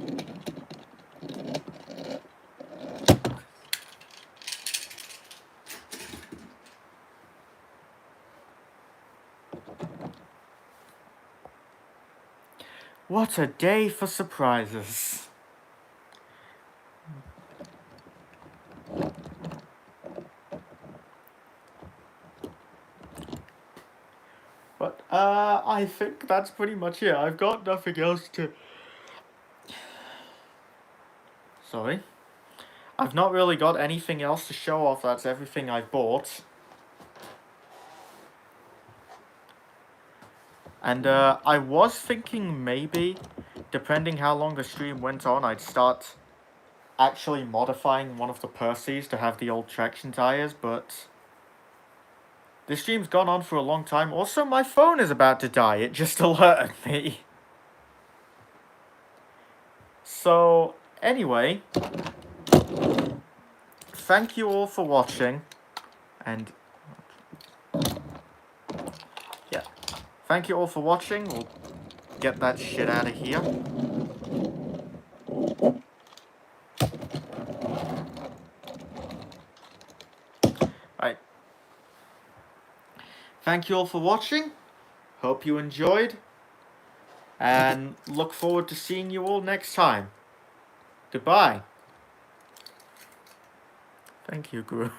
What a day for surprises. But, I think that's pretty much it. I've got nothing else to... Sorry. I've not really got anything else to show off. That's everything I've bought. And, I was thinking maybe, depending how long the stream went on, I'd start actually modifying one of the Percys to have the old traction tires, but... This stream's gone on for a long time. Also, my phone is about to die. It just alerted me. So, anyway. Thank you all for watching. And... yeah. Thank you all for watching. We'll get that shit out of here. Alright. Thank you all for watching. Hope you enjoyed. and look forward to seeing you all next time. Goodbye. Thank you, Guru.